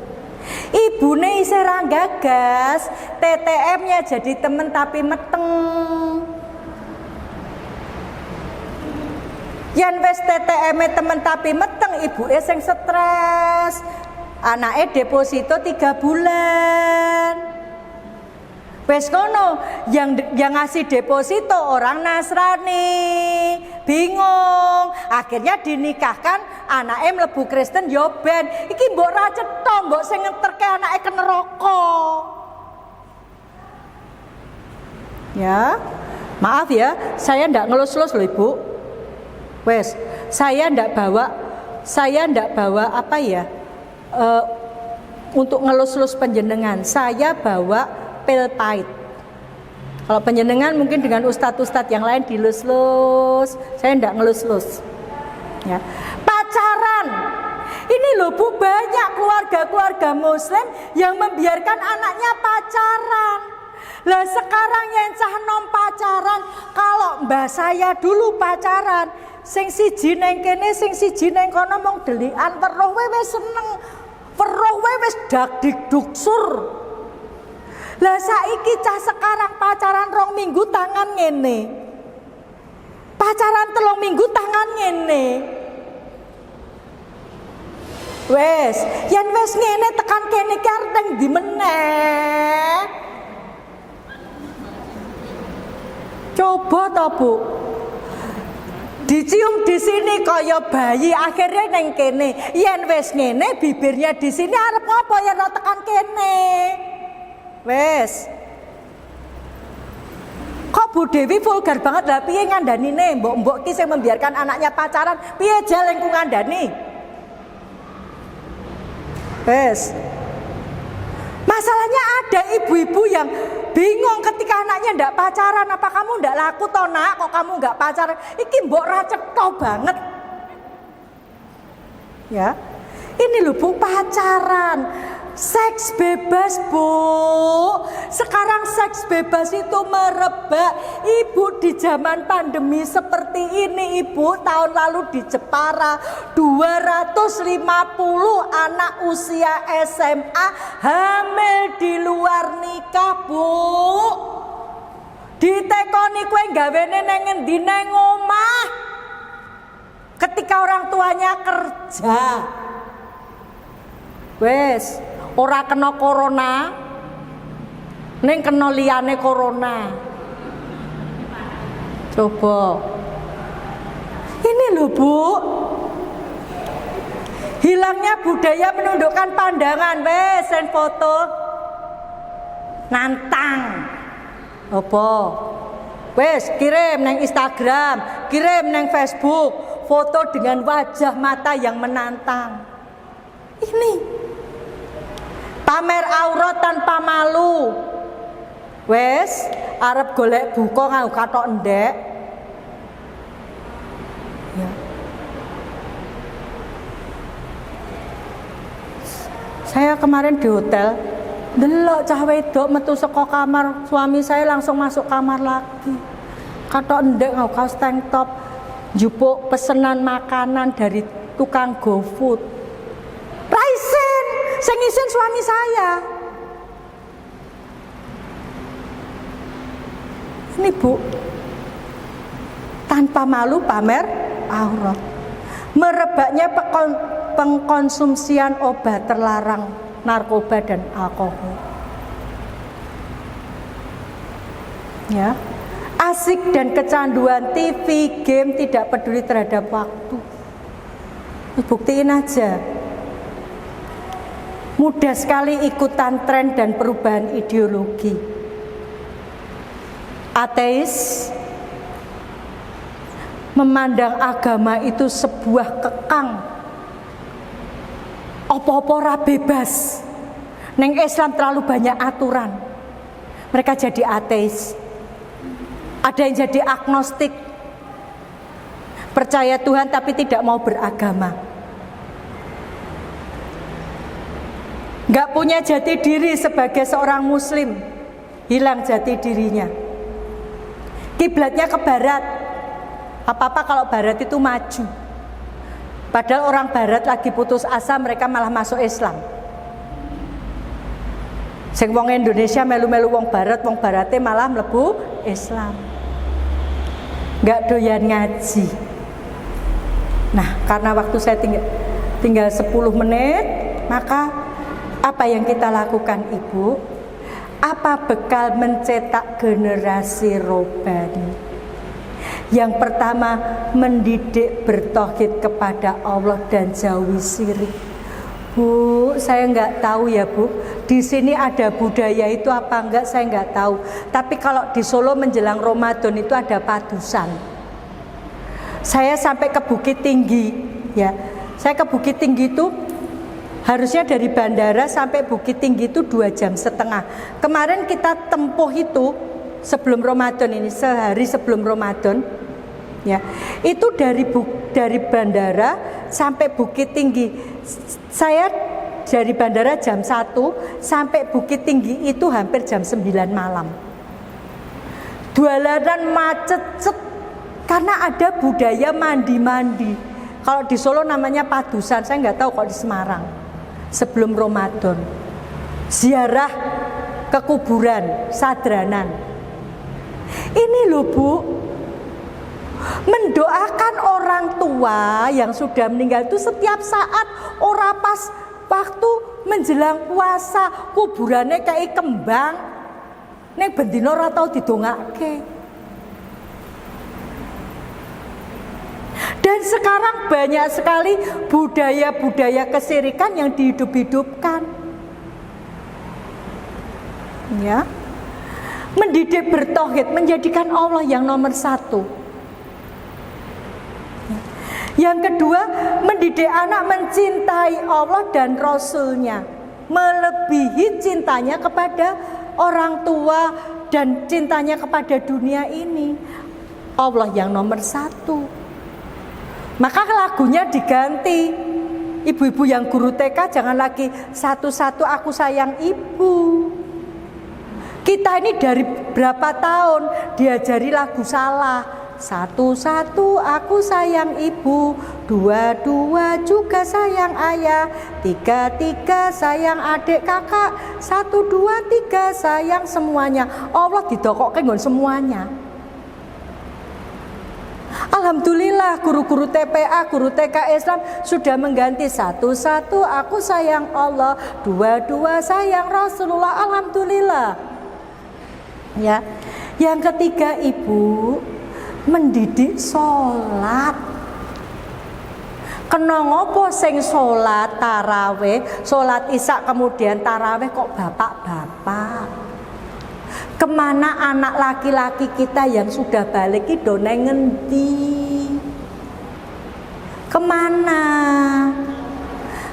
Ibune isih ra gagas, TTM-nya jadi temen tapi meteng. Yang wis TTM-e temen tapi meteng, ibuke sing stres. Anake deposito 3 bulan. Wes kono, yang ngasih deposito orang Nasrani, bingung. Akhirnya dinikahkan, anake mlebu Kristen yo ben. Iki mbok ra cetha, mbok sing ngeterke anake ke neraka. Ya, maaf ya, saya ndak ngelus-elus loh Ibu. Wes, saya ndak bawa apa ya? Untuk ngelus-elus penjenengan, saya bawa pil pahit. Kalau penjenengan mungkin dengan ustadz-ustadz yang lain dilus-lus, saya ndak ngelus-lus. Ya. Pacaran, ini loh Bu, banyak keluarga-keluarga Muslim yang membiarkan anaknya pacaran. Lah sekarang yang cah nom pacaran, kalau mbah saya dulu pacaran, sing siji neng kene, sing siji neng kono mong delikan, weruh wis seneng, weruh wis dak-dik-duksur. Lah saiki cah sekarang pacaran 2 minggu tangan ngene. Pacaran 3 minggu tangan ngene. Wes, yen wis ngene tekan kene ki arep nang ndi meneh? Coba to, Bu. Dicium di sini kaya bayi, akhirnya neng kene. Yen wis ngene bibirnya di sini arep ngopo yen ora tekan kene? Wes. Kok Bu Dewi vulgar banget lah, piye ngandhanine mbok-mbok ki sing membiarkan anaknya pacaran, piye jel engko ngandhani? Wes. Masalahnya ada ibu-ibu yang bingung ketika anaknya ndak pacaran. Apa kamu ndak laku toh nak, kok kamu nggak pacaran? Iki mbok ra cetha banget. Ya. Ini loh Bu, pacaran. Seks bebas Bu. Sekarang seks bebas itu merebak. Ibu di zaman pandemi seperti ini Ibu, tahun lalu di Jepara 250 anak usia SMA hamil di luar nikah Bu. Ditekoni kowe gawene nang endi nang omah ketika orang tuanya kerja. Wes, ora kena corona, ning kena liyane corona. Coba. Ini loh Bu. Hilangnya budaya menundukkan pandangan. Wes, send foto. Nantang. Apa? Wes, kirim nang Instagram, kirim nang Facebook, foto dengan wajah mata yang menantang. Ini pamer aurat tanpa malu. Wes, arep golek buka nganggo kathok endek. Ya. Saya kemarin di hotel, delok cah wedok metu saka kamar suami saya langsung masuk kamar lagi. Kathok endek nganggo kaos tank top, njupuk pesenan makanan dari tukang GoFood. Sing isin suami saya. Ini Bu, tanpa malu pamer aurat. Merebaknya pengkonsumsian obat terlarang, narkoba dan alkohol. Ya. Asik dan kecanduan TV, game, tidak peduli terhadap waktu. Buktiin aja. Mudah sekali ikutan tren dan perubahan ideologi. Ateis memandang agama itu sebuah kekang. Apa-apa ora bebas. Neng Islam terlalu banyak aturan. Mereka jadi ateis. Ada yang jadi agnostik, percaya Tuhan tapi tidak mau beragama. Gak punya jati diri sebagai seorang muslim, hilang jati dirinya. Kiblatnya ke barat, apa-apa kalau barat itu maju. Padahal orang barat lagi putus asa, mereka malah masuk Islam. Sing wong Indonesia melu-melu wong barate malah mlebu Islam. Gak doyan ngaji. Nah, karena waktu saya tinggal 10 menit, maka apa yang kita lakukan Ibu? Apa bekal mencetak generasi robani? Yang pertama, mendidik bertauhid kepada Allah dan jauhi syirik. Bu, saya nggak tahu ya Bu, di sini ada budaya itu apa enggak, saya nggak tahu. Tapi kalau di Solo menjelang Ramadan itu ada padusan. Saya sampai ke Bukit Tinggi, ya. Saya ke Bukit Tinggi itu harusnya dari bandara sampai Bukit Tinggi itu 2,5 jam. Kemarin kita tempuh itu sebelum Ramadan ini, sehari sebelum Ramadan, ya. Itu dari bandara sampai Bukit Tinggi. Saya dari bandara jam 1 sampai Bukit Tinggi itu hampir jam 9 malam. Dolanan macet karena ada budaya mandi-mandi. Kalau di Solo namanya padusan, saya nggak tahu kalau di Semarang. Sebelum Ramadan, ziarah ke kuburan, sadranan. Ini loh Bu, mendoakan orang tua yang sudah meninggal itu setiap saat. Ora pas waktu menjelang puasa kuburannya kayak kembang. Nek bendino ora tau didongake. Dan sekarang banyak sekali budaya-budaya kesyirikan yang dihidup-hidupkan. Ya. Mendidik bertauhid, menjadikan Allah yang nomor 1. Yang kedua, mendidik anak mencintai Allah dan Rasul-Nya, melebihi cintanya kepada orang tua dan cintanya kepada dunia ini. Allah yang nomor 1. Maka lagunya diganti. Ibu-ibu yang guru TK jangan lagi satu-satu aku sayang ibu. Kita ini dari berapa tahun diajari lagu salah. Satu-satu aku sayang ibu, dua-dua juga sayang ayah, tiga-tiga sayang adik kakak, 1, 2, 3 sayang semuanya. Allah didokok nggon semuanya. Alhamdulillah guru-guru TPA, guru TK Islam sudah mengganti satu-satu aku sayang Allah, dua-dua sayang Rasulullah. Alhamdulillah. Ya. Yang ketiga Ibu, mendidik sholat. Kena ngopo sing sholat taraweh, sholat isya kemudian taraweh kok bapak-bapak? Kemana anak laki-laki kita yang sudah balik itu neng ngendi? Kemana?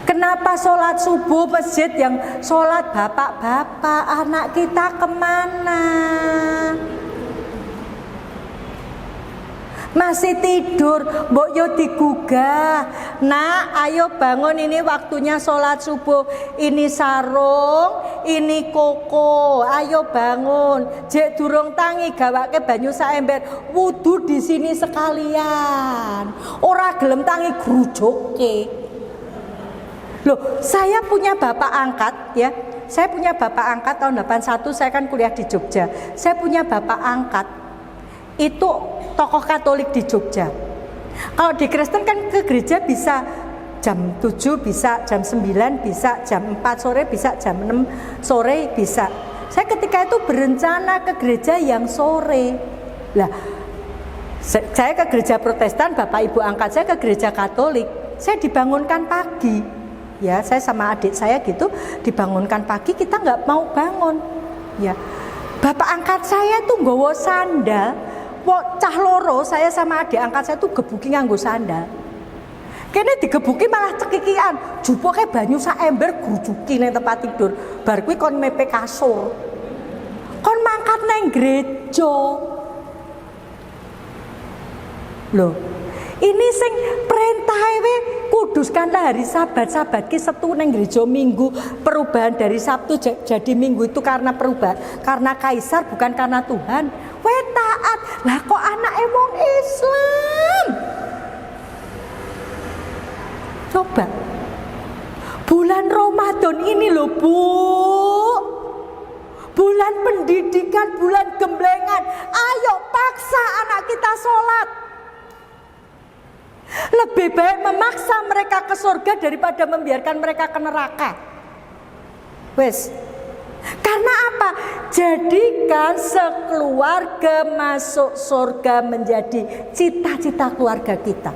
Kenapa sholat subuh masjid yang sholat bapak-bapak? Anak kita kemana? Masih tidur, mbok yo digugah. Nak, ayo bangun, ini waktunya sholat subuh. Ini sarung, ini koko. Ayo bangun. Jek durung tangi gawake banyu saember. Wudu di sini sekalian. Ora gelem tangi grujoke. Loh, saya punya bapak angkat ya. Saya punya bapak angkat tahun 81, saya kan kuliah di Jogja. Saya punya bapak angkat itu tokoh Katolik di Jogja. Kalau di Kristen kan ke gereja bisa jam 7, bisa jam 9, bisa jam 4 sore, bisa jam 6 sore, bisa. Saya ketika itu berencana ke gereja yang sore. Lah, saya ke gereja Protestan, bapak ibu angkat saya ke gereja Katolik. Saya dibangunkan pagi. Ya, saya sama adik saya gitu dibangunkan pagi, kita nggak mau bangun. Ya, bapak angkat saya tuh nggawa sandal. Cah loro saya sama adik angkat saya tuh gebuki nganggo sandal. Kene digebuki malah cekikian, jupuke banyu sak ember grujuki ning tempat tidur. Bar kuwi kon mepe kasur. Kon mangkat nang gereja. Loh, ini sing perintah we kuduskanlah hari Sabat ki Setu nang gereja Minggu. Perubahan dari Sabtu jadi Minggu itu karena perubahan, karena kaisar bukan karena Tuhan. We taat. Lah kok anake wong Islam? Coba. Bulan Ramadan ini loh, Bu. Bulan pendidikan, bulan gemblengan. Ayo paksa anak kita sholat. Lebih baik memaksa mereka ke surga daripada membiarkan mereka ke neraka. Wes. Karena apa? Jadikan sekeluarga masuk surga menjadi cita-cita keluarga kita.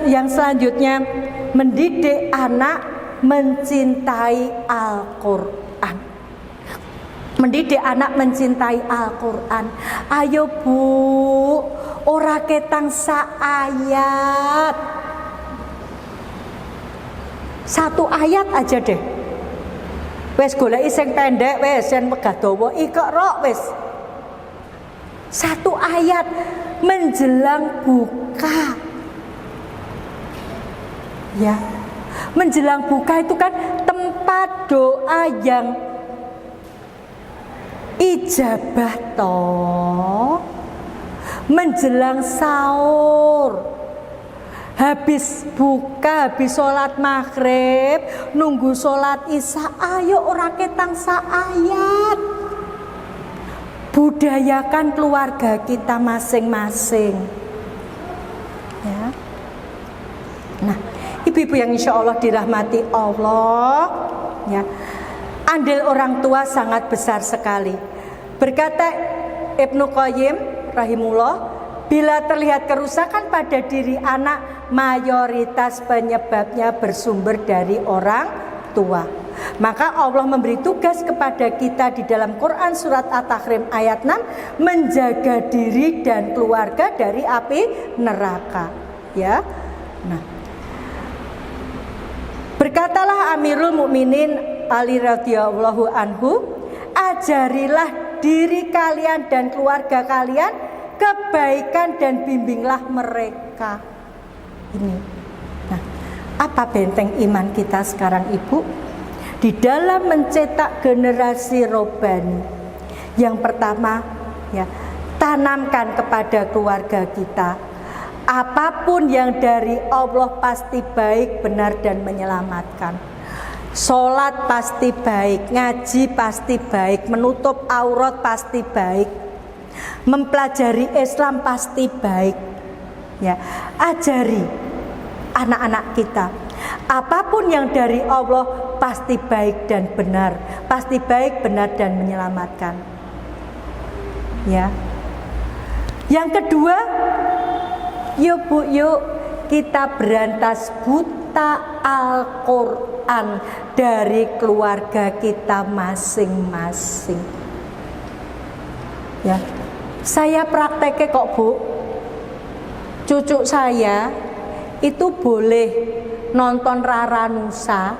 Yang selanjutnya, mendidik anak mencintai Al-Quran. Mendidik anak mencintai Al-Quran. Ayo Bu, ora ketang saayat. 1 ayat aja deh. Wes goleki sing pendek wes, yen megah dawa Iqra wes. 1 ayat menjelang buka. Ya. Menjelang buka itu kan tempat doa yang ijabah toh. Menjelang sahur, habis buka, habis sholat maghrib, nunggu sholat isya, ayo orang ketang saayat. Budayakan keluarga kita masing-masing. Ya. Nah, ibu-ibu yang insya Allah dirahmati Allah, ya, andil orang tua sangat besar sekali. Berkata Ibnu Qayyim rahimullah, bila terlihat kerusakan pada diri anak, mayoritas penyebabnya bersumber dari orang tua. Maka Allah memberi tugas kepada kita di dalam Quran surat At-Tahrim ayat 6, menjaga diri dan keluarga dari api neraka. Ya. Nah, berkatalah Amirul Mukminin Ali radhiyallahu anhu, ajarilah diri kalian dan keluarga kalian kebaikan dan bimbinglah mereka. Ini. Nah, apa benteng iman kita sekarang Ibu? Di dalam mencetak generasi robani. Yang pertama, ya, tanamkan kepada keluarga kita, apapun yang dari Allah pasti baik, benar dan menyelamatkan. Sholat pasti baik, ngaji pasti baik, menutup aurat pasti baik, mempelajari Islam pasti baik. Ya, ajari anak-anak kita, apapun yang dari Allah pasti baik dan benar, pasti baik, benar dan menyelamatkan. Ya. Yang kedua, yuk Bu, yuk kita berantas buta Al-Quran dari keluarga kita masing-masing. Ya, saya prakteknya kok Bu, cucu saya itu boleh nonton Raranusa,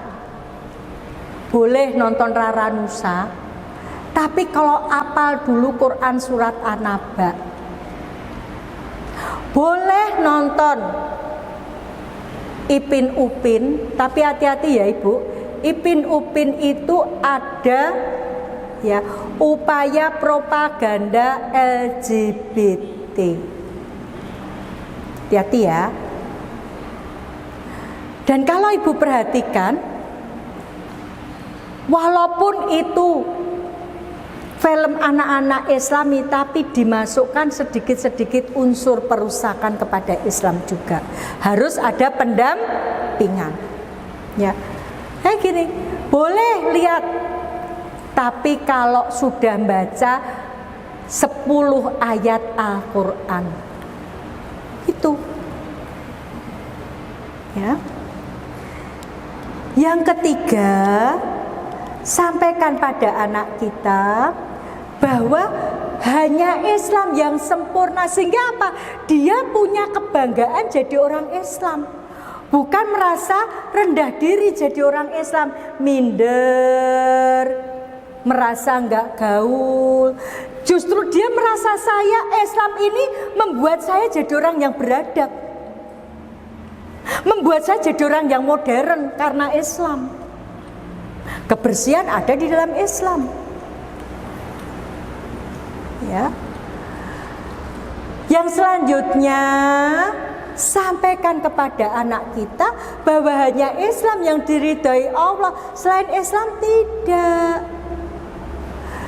tapi kalau apal dulu Quran surat An-Naba. Boleh nonton Ipin Upin, tapi hati-hati ya Ibu. Ipin Upin itu ada ya upaya propaganda LGBT. Hati-hati ya. Dan kalau Ibu perhatikan, walaupun itu film anak-anak Islami tapi dimasukkan sedikit-sedikit unsur perusakan kepada Islam juga. Harus ada pendampingan. Ya. Kayak gini, boleh lihat. Tapi kalau sudah baca 10 ayat Al-Qur'an itu ya. Yang ketiga, sampaikan pada anak kita bahwa hanya Islam yang sempurna, sehingga apa? Dia punya kebanggaan jadi orang Islam, bukan merasa rendah diri jadi orang Islam, minder, merasa enggak gaul. Justru dia merasa saya Islam ini membuat saya jadi orang yang beradab, membuat saya jadi orang yang modern karena Islam. Kebersihan ada di dalam Islam. Ya. Yang selanjutnya, sampaikan kepada anak kita bahwa hanya Islam yang diridhai Allah, selain Islam tidak.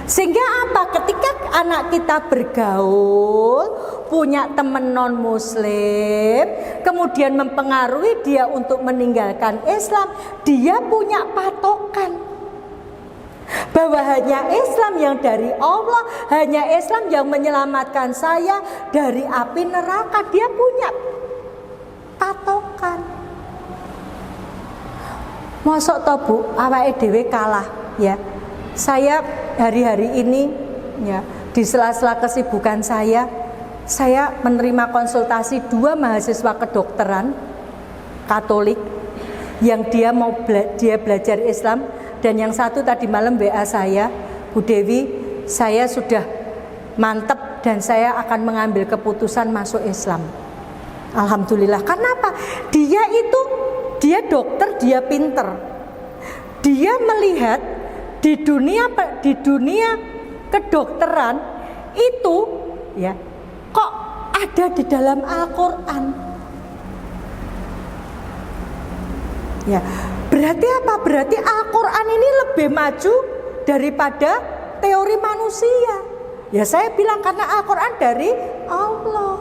Sehingga apa? Ketika anak kita bergaul, punya teman non muslim, kemudian mempengaruhi dia untuk meninggalkan Islam, dia punya patokan bahwa hanya Islam yang dari Allah, hanya Islam yang menyelamatkan saya dari api neraka. Dia punya patokan. Mosok to Bu, awake dhewe kalah ya. Saya hari-hari ini ya, di sela-sela kesibukan saya menerima konsultasi 2 mahasiswa kedokteran Katolik yang dia belajar Islam, dan yang satu tadi malam WA saya, Bu Dewi, saya sudah mantep dan saya akan mengambil keputusan masuk Islam. Alhamdulillah. Karena apa? Dia dokter, dia pinter. Dia melihat di dunia kedokteran itu ya, kok ada di dalam Al-Qur'an. Ya, berarti apa? Berarti Al-Qur'an ini lebih maju daripada teori manusia. Ya saya bilang karena Al-Qur'an dari Allah.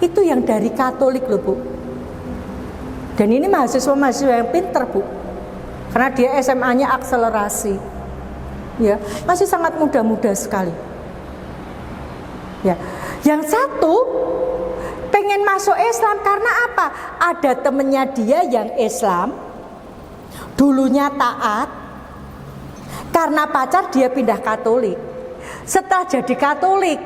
Itu yang dari Katolik loh Bu. Dan ini mahasiswa-mahasiswa yang pinter Bu. Karena dia SMA-nya akselerasi. Ya, masih sangat muda-muda sekali. Ya. Yang satu pengen masuk Islam karena apa? Ada temennya dia yang Islam, dulunya taat, karena pacar dia pindah Katolik. Setelah jadi Katolik,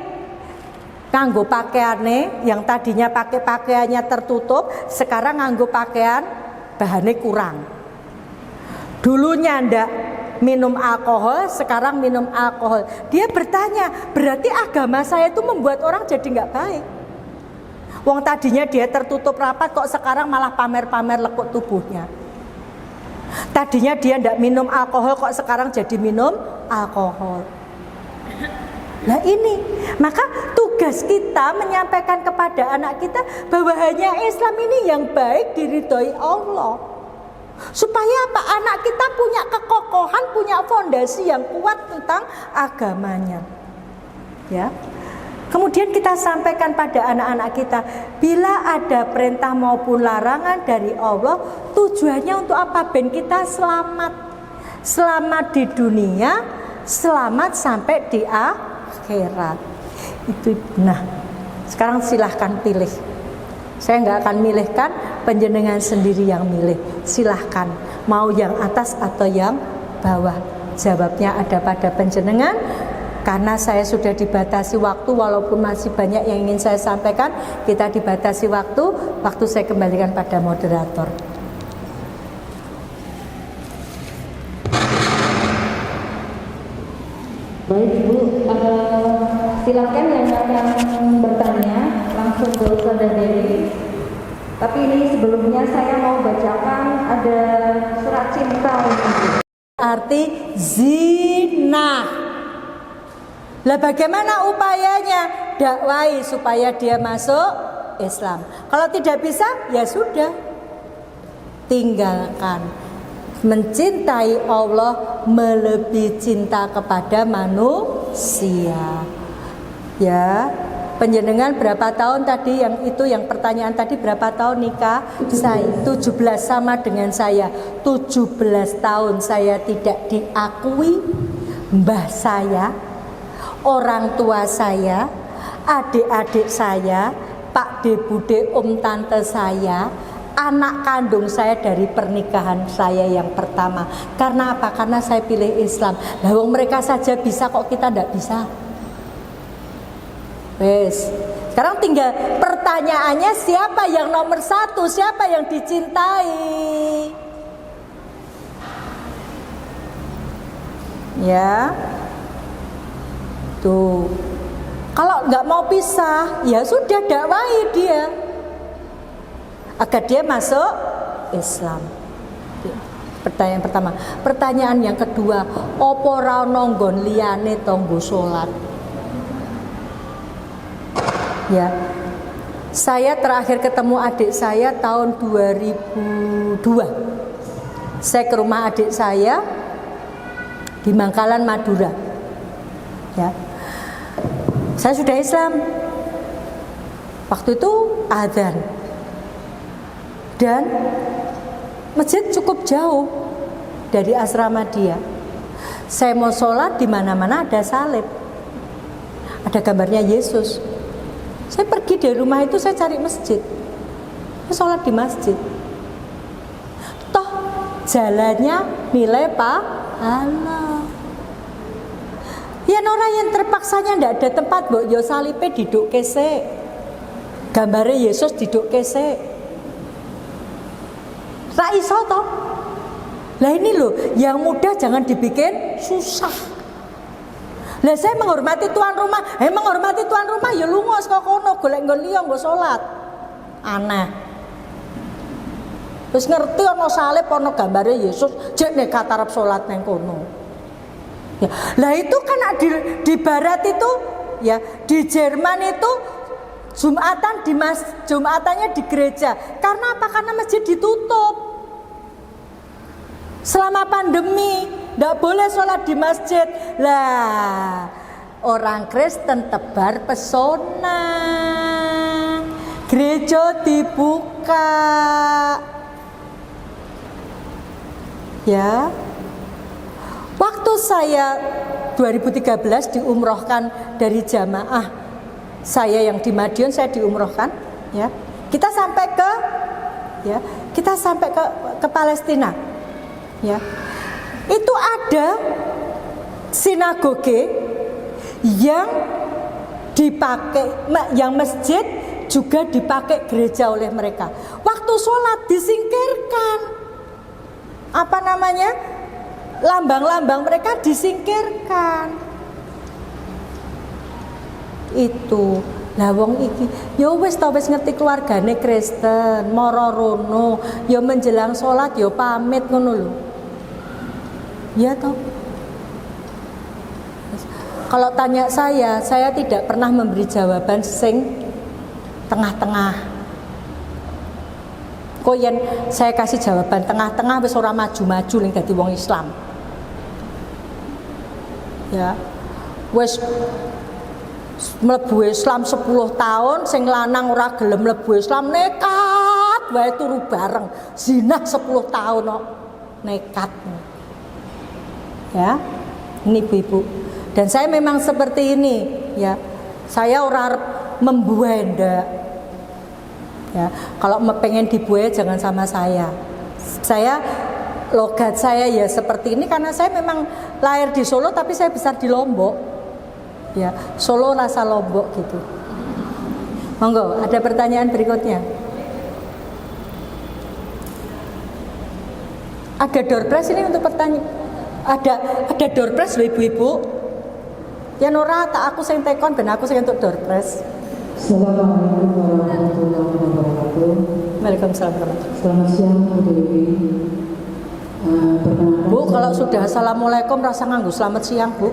nganggo pakaiannya yang tadinya pakai pakaiannya tertutup, sekarang nganggo pakaian bahannya kurang. Dulunya ndak minum alkohol, sekarang minum alkohol. Dia bertanya, berarti agama saya itu membuat orang jadi nggak baik. Wong tadinya dia tertutup rapat, kok sekarang malah pamer-pamer lekuk tubuhnya. Tadinya dia ndak minum alkohol, kok sekarang jadi minum alkohol. Nah ini, maka tugas kita menyampaikan kepada anak kita bahwa hanya Islam ini yang baik diridhoi Allah. Supaya apa? Anak kita punya kekokohan, punya fondasi yang kuat tentang agamanya. Ya. Kemudian kita sampaikan pada anak-anak kita, bila ada perintah maupun larangan dari Allah, tujuannya untuk apa? Ben kita selamat. Selamat di dunia, selamat sampai di akhirat. Itu. Nah, sekarang silahkan pilih. Saya nggak akan milihkan, panjenengan sendiri yang milih. Silahkan, mau yang atas atau yang bawah. Jawabnya ada pada panjenengan. Karena saya sudah dibatasi waktu, walaupun masih banyak yang ingin saya sampaikan, kita dibatasi waktu saya kembalikan pada moderator. Baik Bu, silakan yang akan bertanya langsung ke Saudara Dewi. Tapi ini sebelumnya saya mau bacakan ada surat cinta ini. Arti zina. Lah bagaimana upayanya? Dakwai supaya dia masuk Islam. Kalau tidak bisa, ya sudah, tinggalkan. mencintai Allah melebihi cinta kepada manusia. Ya, panjenengan berapa tahun tadi yang pertanyaan tadi berapa tahun nikah? Saya 17 sama dengan saya. 17 tahun saya tidak diakui mbah saya, orang tua saya, adik-adik saya, Pak De Bude, Om Tante saya, anak kandung saya dari pernikahan saya yang pertama. Karena apa? Karena saya pilih Islam. Lah wong mereka saja bisa, kok kita tidak bisa? Wes. Sekarang tinggal pertanyaannya, siapa yang nomor satu? Siapa yang dicintai? Ya. Tuh. Kalau nggak mau pisah, ya sudah dakwai dia agar dia masuk Islam. Pertanyaan pertama. Pertanyaan yang kedua, opo ra nonggon liyane tonggo salat? Ya, saya terakhir ketemu adik saya tahun 2002. Saya ke rumah adik saya di Mangkalan, Madura. Ya, saya sudah Islam. Waktu itu adzan dan masjid cukup jauh dari asrama dia. Saya mau sholat, di mana-mana ada salib, ada gambarnya Yesus. Saya pergi dari rumah itu, saya cari masjid, saya sholat di masjid. Toh jalannya nilai pahala. Ya orang yang terpaksanya ndak ada tempat, mbok yo salipe diduk kese, gambarnya Yesus diduk kese. Ra iso toh. Lah ini loh, yang mudah jangan dibikin susah. Lah saya menghormati tuan rumah, menghormati tuan rumah ya lunga saka kono golek nggon liya nggo salat. Aneh. Terus ngerti ana salib ana gambare Yesus, jek nek katarep salat nang kono. Ya, lah itu kan di barat itu ya, di Jerman itu Jumatannya di gereja. Karena apa? Karena masjid ditutup. Selama pandemi tidak boleh sholat di masjid. Lah, orang Kristen tebar pesona, gereja dibuka. Ya, waktu saya 2013 diumrohkan dari jamaah saya yang di Madiun, saya diumrohkan. Ya, kita sampai ke Palestina. Ya, itu ada sinagoge yang dipakai, yang masjid juga dipakai gereja oleh mereka. Waktu sholat disingkirkan, apa namanya, lambang-lambang mereka disingkirkan. Itu lah wong iki ya wis ngerti keluargane Kristen, mara rono ya menjelang sholat ya pamit ngono lho. Ya toh. Kalau tanya saya tidak pernah memberi jawaban sing tengah-tengah. Kok yen saya kasih jawaban tengah-tengah wis ora maju-maju ning dadi wong Islam. Ya. Wis mlebu Islam 10 tahun, sing lanang ora gelem mlebu Islam, nekat wae turu bareng. Zina 10 tahun kok. Nekat. Ya. Ini ibu-ibu. Dan saya memang seperti ini, ya. Saya orang membuai ndak. Ya, kalau pengen dibuai jangan sama saya. Logat saya ya seperti ini karena saya memang lahir di Solo tapi saya besar di Lombok. Ya, Solo rasa Lombok gitu. Monggo, ada pertanyaan berikutnya. Ada door prize ini untuk pertanyaan. Ada door prize loh ibu-ibu. Ya Nora, tak aku sing tekon ben aku sing entuk door prize. Assalamualaikum warahmatullahi wabarakatuh. Waalaikumsalam. Selamat siang Bu Dewi. Perkenalkan Bu, kalau sudah assalamualaikum rasa nganggu selamat siang Bu.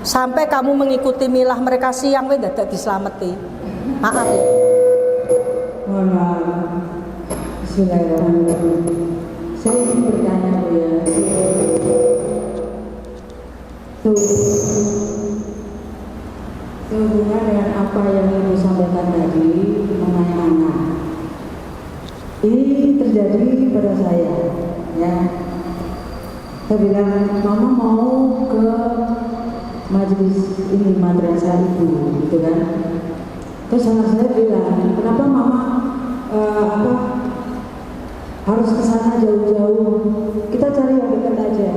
Sampai kamu mengikuti milah mereka siang weh dadak dislameti. Maaf. Mohon maaf. Bismillahirrahmanirrahim. Saya ingin bertanya Bu ya. Sehubungan dengan apa yang Ibu sampaikan tadi mengenai anak. Ini terjadi pada saya, ya. Saya bilang, mama mau ke majelis ini, madrasah Ibu, gitu kan. Terus anak saya bilang, kenapa mama harus ke sana jauh-jauh? Kita cari yang dekat aja.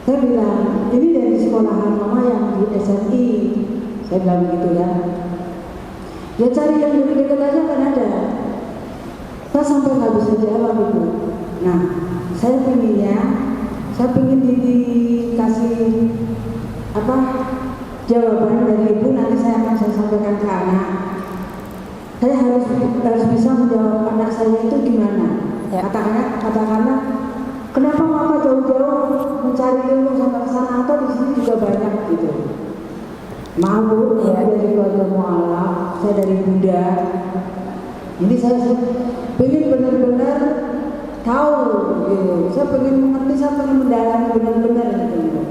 Saya bilang, ini dari sekolahan mama yang di SNI. Saya bilang gitu ya. Ya cari yang dekat-dekat aja kan ada. Saya sampai nggak bisa jawab itu. Nah, saya pengen dikasih jawaban dari Ibu, nanti saya akan sampaikan ke anak. Saya harus bisa menjawab anak saya itu gimana. Ya. Katakanlah, kenapa mama jauh-jauh mencari ilmu sampai ke sana, atau di sini juga banyak gitu. Maaf Bu, saya dari keluarga mualaf, saya dari Buddha. Ini saya pengen benar-benar tahu gitu. Saya pengen mengerti, saya pengen mendalami benar-benar gitu.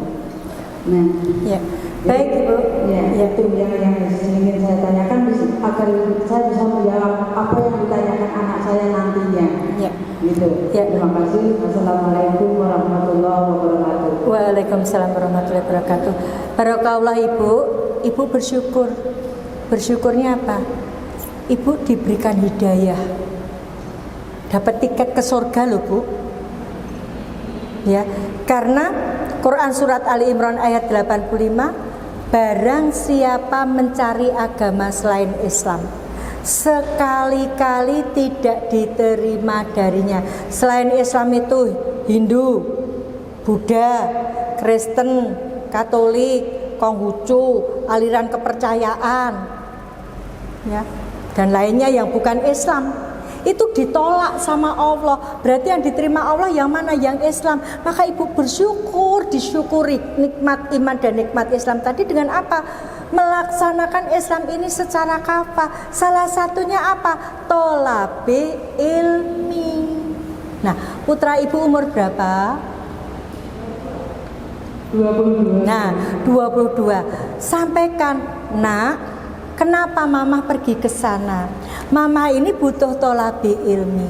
Nah, Ya. Baik Ibu. ya, itu yang ingin saya tanyakan agar saya bisa menjawab apa yang ditanyakan anak saya nantinya. Ya. Gitu. Ya. Terima kasih. Assalamualaikum warahmatullahi wabarakatuh. Waalaikumsalam warahmatullahi wabarakatuh. Barakallah Ibu. Ibu bersyukur. Bersyukurnya apa? Ibu diberikan hidayah. Dapat tiket ke surga loh Bu. Ya, karena Quran surat Ali Imran ayat 85, barang siapa mencari agama selain Islam, sekali-kali tidak diterima darinya. Selain Islam itu Hindu, Buddha, Kristen, Katolik, Konghucu, aliran kepercayaan, ya, dan lainnya yang bukan Islam, itu ditolak sama Allah. Berarti yang diterima Allah yang mana? Yang Islam. Maka Ibu bersyukur, disyukuri nikmat iman dan nikmat Islam tadi dengan apa? Melaksanakan Islam ini secara kafah. Salah satunya apa? Tholabe ilmi. Nah, putra Ibu umur berapa? 22. Nah, 22. Sampaikan, nak, kenapa mama pergi ke sana? Mama ini butuh tholabi ilmi.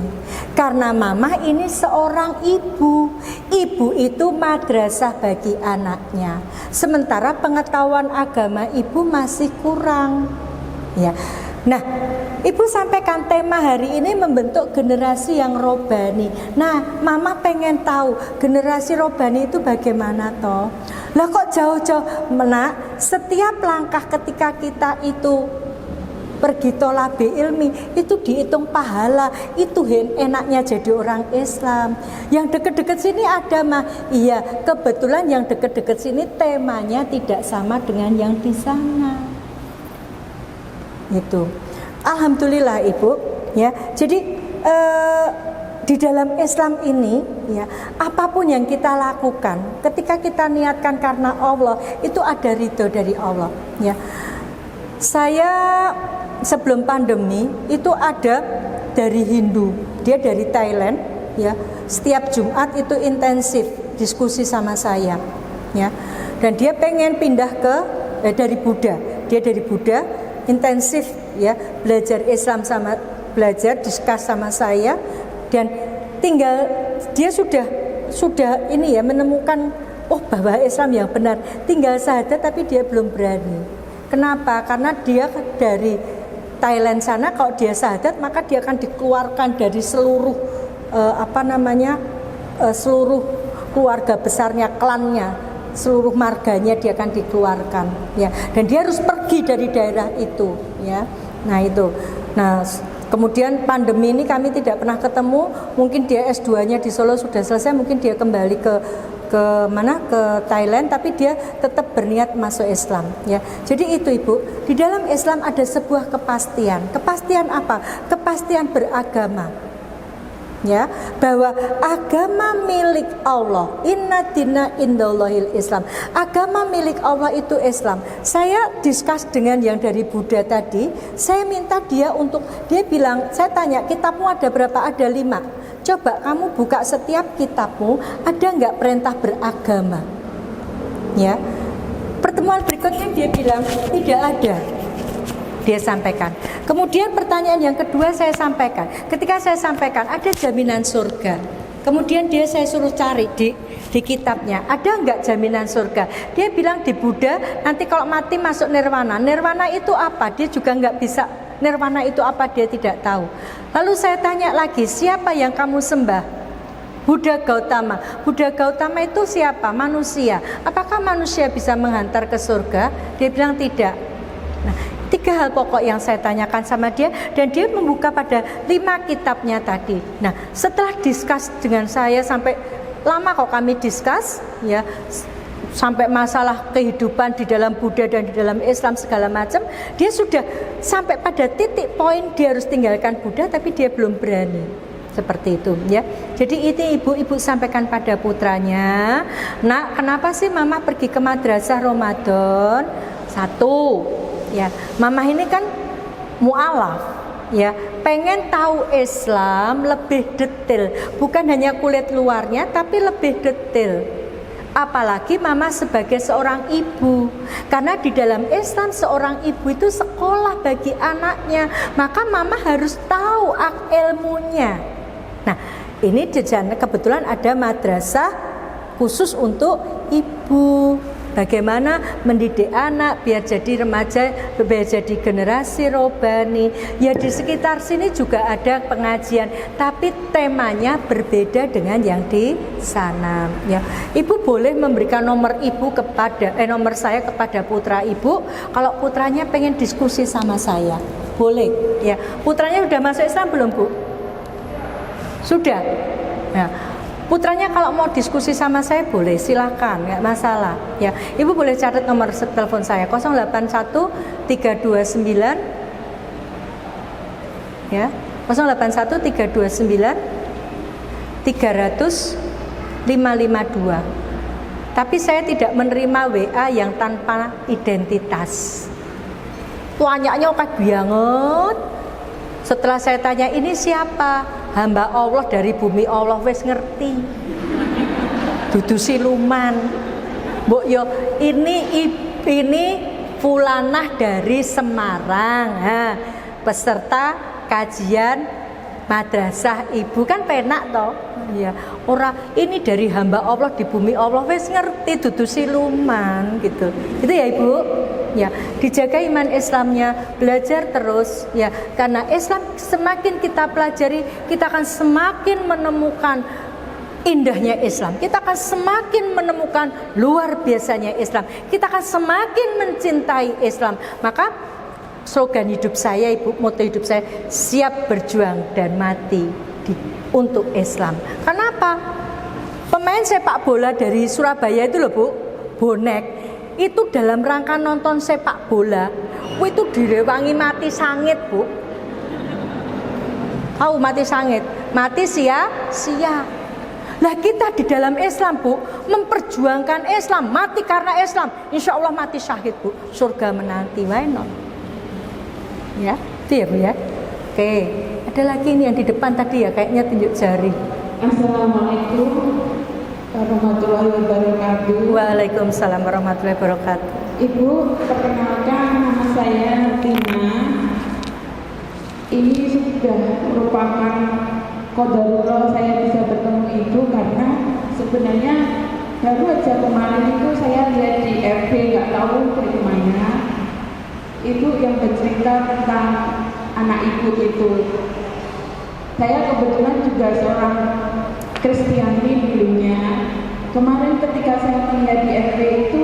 Karena mama ini seorang ibu. Ibu itu madrasah bagi anaknya. Sementara pengetahuan agama ibu masih kurang. Ya. Nah, Ibu sampaikan tema hari ini membentuk generasi yang robani. Nah, mama pengen tahu generasi robani itu bagaimana toh? Lah kok jauh-jauh? Nak, setiap langkah ketika kita itu pergi tholabi ilmi itu dihitung pahala. Itu enaknya jadi orang Islam. Yang deket-deket sini ada mah. Iya, kebetulan yang deket-deket sini temanya tidak sama dengan yang di sana. Itu. Alhamdulillah Ibu, ya. Jadi di dalam Islam ini, ya, apapun yang kita lakukan, ketika kita niatkan karena Allah, itu ada ridho dari Allah, ya. Saya sebelum pandemi itu ada dari Hindu, dia dari Thailand, ya. Setiap Jumat itu intensif diskusi sama saya, ya. Dan dia pengen pindah ke dari Buddha, dia dari Buddha, intensif, ya, belajar Islam sama belajar diskus sama saya, dan tinggal dia sudah ini ya menemukan bahwa Islam yang benar, tinggal syahadat tapi dia belum berani. Kenapa? Karena dia dari Thailand sana, kalau dia syahadat maka dia akan dikeluarkan dari seluruh seluruh keluarga besarnya, klannya, seluruh marganya dia akan dikeluarkan, ya, dan dia harus pergi dari daerah itu, ya. Nah itu, nah kemudian pandemi ini kami tidak pernah ketemu. Mungkin dia S2-nya di Solo sudah selesai, mungkin dia kembali ke Thailand, tapi dia tetap berniat masuk Islam, ya. Jadi itu Ibu, di dalam Islam ada sebuah kepastian. Kepastian apa? Kepastian beragama. ya, bahwa agama milik Allah, inna dina indallahil Islam, agama milik Allah itu Islam. Saya diskus dengan yang dari Buddha tadi, saya minta dia untuk, dia bilang, saya tanya kitabmu ada berapa? Ada 5. Coba kamu buka setiap kitabmu, ada nggak perintah beragama? Ya, pertemuan berikutnya dia bilang tidak ada. Dia sampaikan. Kemudian pertanyaan yang kedua saya sampaikan. Ketika saya sampaikan ada jaminan surga. Kemudian saya suruh cari di kitabnya, ada enggak jaminan surga? Dia bilang di Buddha nanti kalau mati masuk nirwana. Nirwana itu apa? Dia juga enggak bisa. Nirwana itu apa? Dia tidak tahu. Lalu saya tanya lagi, siapa yang kamu sembah? Buddha Gautama. Buddha Gautama itu siapa? Manusia. Apakah manusia bisa menghantar ke surga? Dia bilang tidak. Nah, 3 hal pokok yang saya tanyakan sama dia, dan dia membuka pada 5 kitabnya tadi. Nah, setelah diskus dengan saya sampai lama kok kami diskus, ya, sampai masalah kehidupan di dalam Buddha dan di dalam Islam segala macam, dia sudah sampai pada titik poin dia harus tinggalkan Buddha, tapi dia belum berani. Seperti itu, ya. Jadi ini ibu-ibu sampaikan pada putranya, nak, kenapa sih mama pergi ke madrasah Ramadan? 1, ya, mama ini kan mu'alaf, ya, pengen tahu Islam lebih detail, bukan hanya kulit luarnya tapi lebih detail. Apalagi mama sebagai seorang ibu, karena di dalam Islam seorang ibu itu sekolah bagi anaknya, maka mama harus tahu ilmunya. Nah, ini kebetulan ada madrasah khusus untuk ibu. Bagaimana mendidik anak biar jadi remaja, biar jadi generasi robani. Ya, di sekitar sini juga ada pengajian, tapi temanya berbeda dengan yang di sana. Ya, ibu boleh memberikan nomor nomor saya kepada putra ibu. Kalau putranya pengen diskusi sama saya, boleh. Ya, putranya sudah masuk Islam belum, Bu? Sudah. Nah, putranya kalau mau diskusi sama saya boleh, silakan, nggak masalah. Ya, ibu boleh catat nomor telepon saya 081 329 ya 081 329 300 552. Tapi saya tidak menerima WA yang tanpa identitas. Banyaknya kayak banget. Setelah saya tanya ini siapa, hamba Allah dari bumi Allah, wes ngerti. Dudu siluman. Mbok yo ini fulanah dari Semarang. Peserta kajian madrasah ibu, kan penak toh. Ya, orang ini dari hamba Allah di bumi Allah, wes ngerti, dudu siluman gitu. Itu ya ibu. Ya, dijaga iman Islamnya, belajar terus ya, karena Islam semakin kita pelajari, kita akan semakin menemukan indahnya Islam, kita akan semakin menemukan luar biasanya Islam, kita akan semakin mencintai Islam. Maka slogan hidup saya, ibu, moto hidup saya, siap berjuang dan mati untuk Islam. Kenapa? Pemain sepak bola dari Surabaya itu loh, Bu, bonek itu dalam rangka nonton sepak bola, itu direwangi mati sangit, Bu. Tahu mati sangit? Mati sia-sia. Lah kita di dalam Islam, Bu, memperjuangkan Islam, mati karena Islam, insya Allah mati syahid, Bu, surga menanti. Why not? Ya, itu ya, Bu ya. Oke, ada lagi ini yang di depan tadi ya, kayaknya tunjuk jari. Assalamualaikum warahmatullahi wabarakatuh. Waalaikumsalam warahmatullahi wabarakatuh. Ibu, perkenalkan nama saya Tina. Ini sudah merupakan qadarullah saya bisa bertemu Ibu, karena sebenarnya baru aja kemarin itu saya lihat di FB, nggak tahu dari mana, Ibu yang bercerita tentang anak Ibu itu. Saya kebetulan juga seorang Kristiani dulunya. Kemarin ketika saya melihat di FB itu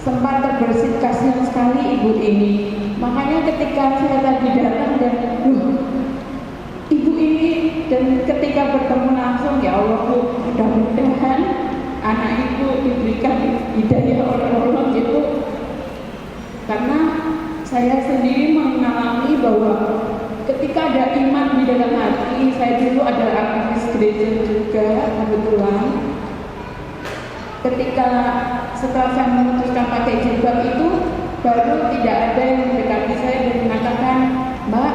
sempat terbersit kasihan sekali ibu ini. Makanya ketika saya tadi datang dan ibu ini, dan ketika bertemu langsung, ya Allah, mudah-mudahan anak ibu diberikan hidayah oleh Allah gitu. Karena saya sendiri mengalami bahwa ketika ada iman di dalam hati, saya dulu adalah aktivis gereja juga kebetulan. Ketika setelah saya memutuskan pakai jilbab itu, baru tidak ada yang mendekati saya dan mengatakan, "Mbak,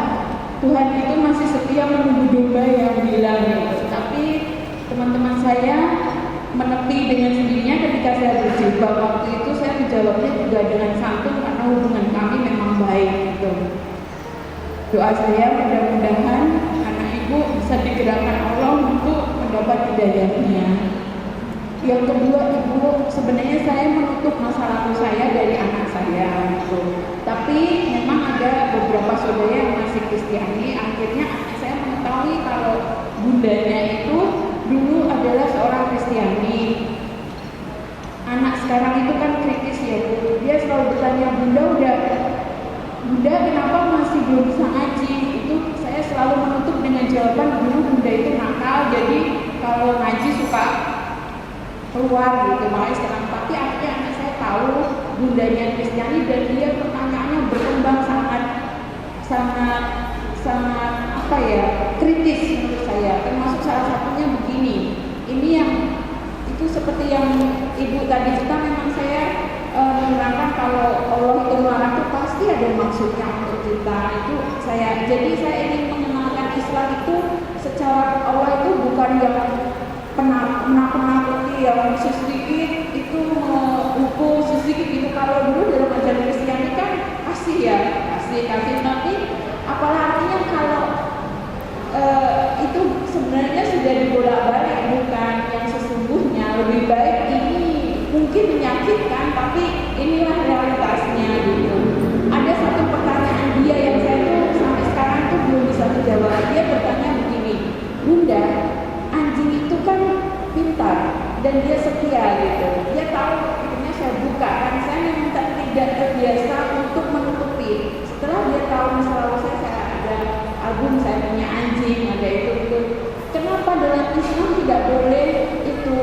Tuhan itu masih setia menunggu domba yang bilang," gitu. Tapi teman-teman saya menepi dengan sendirinya ketika saya berjilbab. Waktu itu saya menjawabnya juga dengan santun karena hubungan kami memang baik gitu. Doa saya mudah-mudahan anak ibu bisa digerakkan Allah untuk mendapat hidayahnya. Yang kedua, ibu, sebenarnya saya menutup masa lalu saya dari anak saya gitu. Tapi memang ada beberapa saudara yang masih Kristiani. Akhirnya anak saya mengetahui kalau bundanya itu dulu adalah seorang Kristiani. Anak sekarang itu kan kritis ya Bu. Dia selalu bertanya, Bunda kenapa masih belum bisa ngaji? Itu saya selalu menutup dengan jawaban, dulu Bunda itu nakal, jadi kalau ngaji suka keluar gitu, makanya sekarang. Tapi akhirnya anak saya tahu bundanya Kristiani dan dia pertanyaannya berkembang sangat apa ya, kritis menurut saya. Termasuk salah satunya begini, ini yang itu seperti yang ibu tadi cerita, memang saya menerangkan kalau Allah itu melarang itu pasti ada maksudnya untuk kita. Itu jadi saya ingin mengenalkan Islam itu secara Allah itu bukan yang menakut-nakuti, yang sedikit itu menghukum sedikit gitu. Kalau dulu dalam ajaran Kristiani kan kasih, tapi apalah artinya kalau itu sebenarnya sudah dibolak-balik, bukan yang sesungguhnya. Lebih baik ini mungkin menyakitkan, tapi inilah realitasnya gitu. Ada satu pertanyaan dia yang saya tuh sampai sekarang tuh belum bisa menjawab. Dia bertanya begini, Bunda, anjing itu kan pintar dan dia setia gitu. Dia tahu, akhirnya saya buka kan, saya memang tidak terbiasa untuk menutupi. Setelah dia tahu masa lalu saya ada album, saya punya anjing, ada itu. Kenapa dalam Islam tidak boleh itu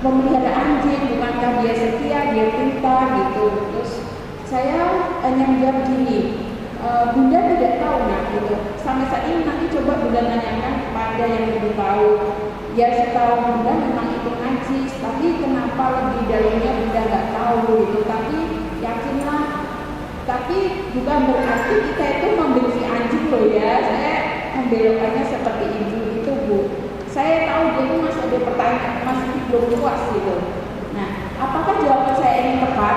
memelihara anjing? Bukankah dia setia, dia pintar gitu? Terus saya hanya menjawab gini, Bunda tidak tahu gitu. Sampai saat ini nanti coba Bunda tanyakan kepada yang lebih tahu. Ya setahu Bunda memang itu ngaji, tapi kenapa lebih dalamnya Bunda nggak tahu gitu. Tapi yakinlah, tapi bukan berarti kita itu membenci anjing loh ya. Saya membelokkannya seperti itu Bu. Saya tahu dia itu masih ada pertanyaan, masih belum puas gitu. Nah, apakah jawaban saya ini tepat?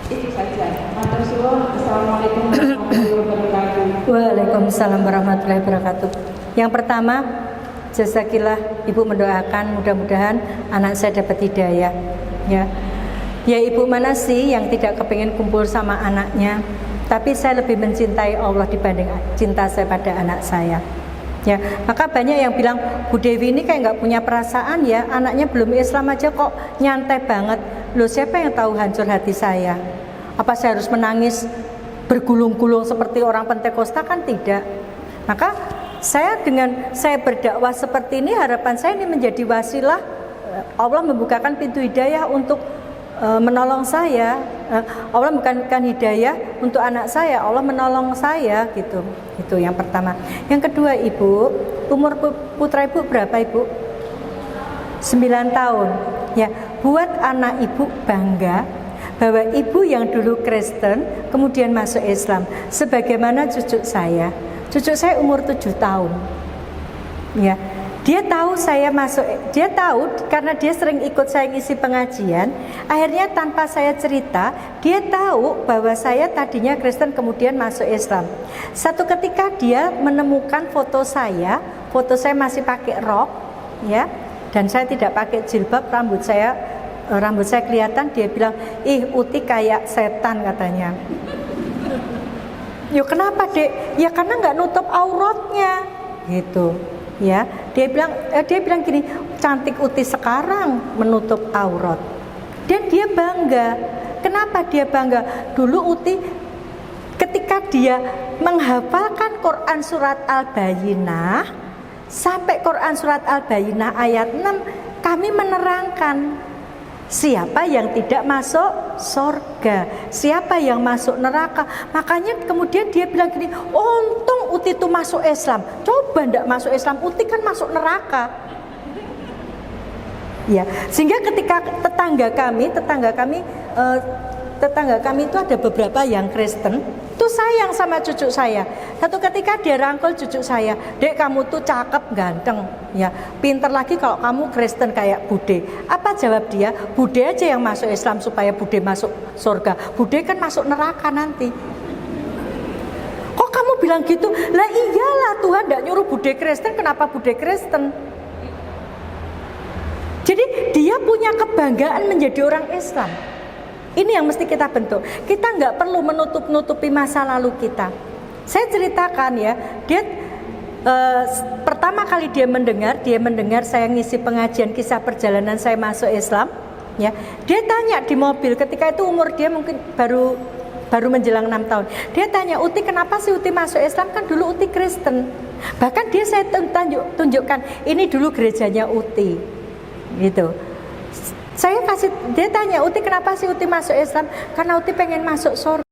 Itu saja. Matur suwun. Assalamualaikum warahmatullahi wabarakatuh. Waalaikumsalam warahmatullahi wabarakatuh. Yang pertama, jazakillah, Ibu mendoakan mudah-mudahan anak saya dapat hidayah. Ya ibu mana sih yang tidak kepingin kumpul sama anaknya? Tapi saya lebih mencintai Allah dibanding cinta saya pada anak saya. Ya, maka banyak yang bilang Bu Dewi ini kayak nggak punya perasaan ya, anaknya belum Islam aja kok nyantai banget. Loh, siapa yang tahu hancur hati saya? Apa saya harus menangis bergulung-gulung seperti orang Pentakosta? Kan tidak. Maka saya berdakwah seperti ini, harapan saya ini menjadi wasilah Allah membukakan pintu hidayah untuk menolong saya. Allah bukan hidayah untuk anak saya, Allah menolong saya gitu. Itu yang pertama. Yang kedua, Ibu, umur putra Ibu berapa, Ibu? 9 tahun. Ya, buat anak Ibu bangga bahwa Ibu yang dulu Kristen kemudian masuk Islam. Sebagaimana cucu saya. Cucu saya umur 7 tahun. Ya. Dia tahu saya masuk, dia tahu karena dia sering ikut saya ngisi pengajian. Akhirnya tanpa saya cerita, dia tahu bahwa saya tadinya Kristen kemudian masuk Islam. Satu ketika dia menemukan foto saya masih pakai rok, ya, dan saya tidak pakai jilbab, rambut saya kelihatan. Dia bilang, ih Uti kayak setan katanya. Yo kenapa Dek? Ya karena nggak nutup auratnya, gitu. Ya, dia bilang gini, cantik Uti sekarang menutup aurat. Dan dia bangga. Kenapa dia bangga? Dulu Uti ketika dia menghafalkan Quran surat Al-Bayyinah sampai Quran surat Al-Bayyinah ayat 6, kami menerangkan siapa yang tidak masuk sorga. Siapa yang masuk neraka? Makanya kemudian dia bilang gini, untung Uti itu masuk Islam. Coba ndak masuk Islam, Uti kan masuk neraka. Ya, sehingga ketika tetangga kami itu ada beberapa yang Kristen, tuh sayang sama cucu saya. Satu ketika dia rangkul cucu saya, "Dek, kamu tuh cakep, ganteng, ya, pinter lagi kalau kamu Kristen kayak Bude." Apa jawab dia? "Bude aja yang masuk Islam supaya Bude masuk surga. Bude kan masuk neraka nanti." Kok kamu bilang gitu? Lah iyalah, Tuhan tidak nyuruh Bude Kristen, kenapa Bude Kristen? Jadi dia punya kebanggaan menjadi orang Islam. Ini yang mesti kita bentuk. Kita nggak perlu menutup-nutupi masa lalu kita. Saya ceritakan ya, dia pertama kali dia mendengar saya ngisi pengajian kisah perjalanan saya masuk Islam. Ya, dia tanya di mobil, ketika itu umur dia mungkin baru menjelang 6 tahun. Dia tanya, "Uti, kenapa sih Uti masuk Islam? Kan dulu Uti Kristen." Bahkan saya tunjukkan, ini dulu gerejanya Uti. Gitu. Dia tanya, "Uti, kenapa sih Uti masuk Islam?" "Karena Uti pengen masuk surga."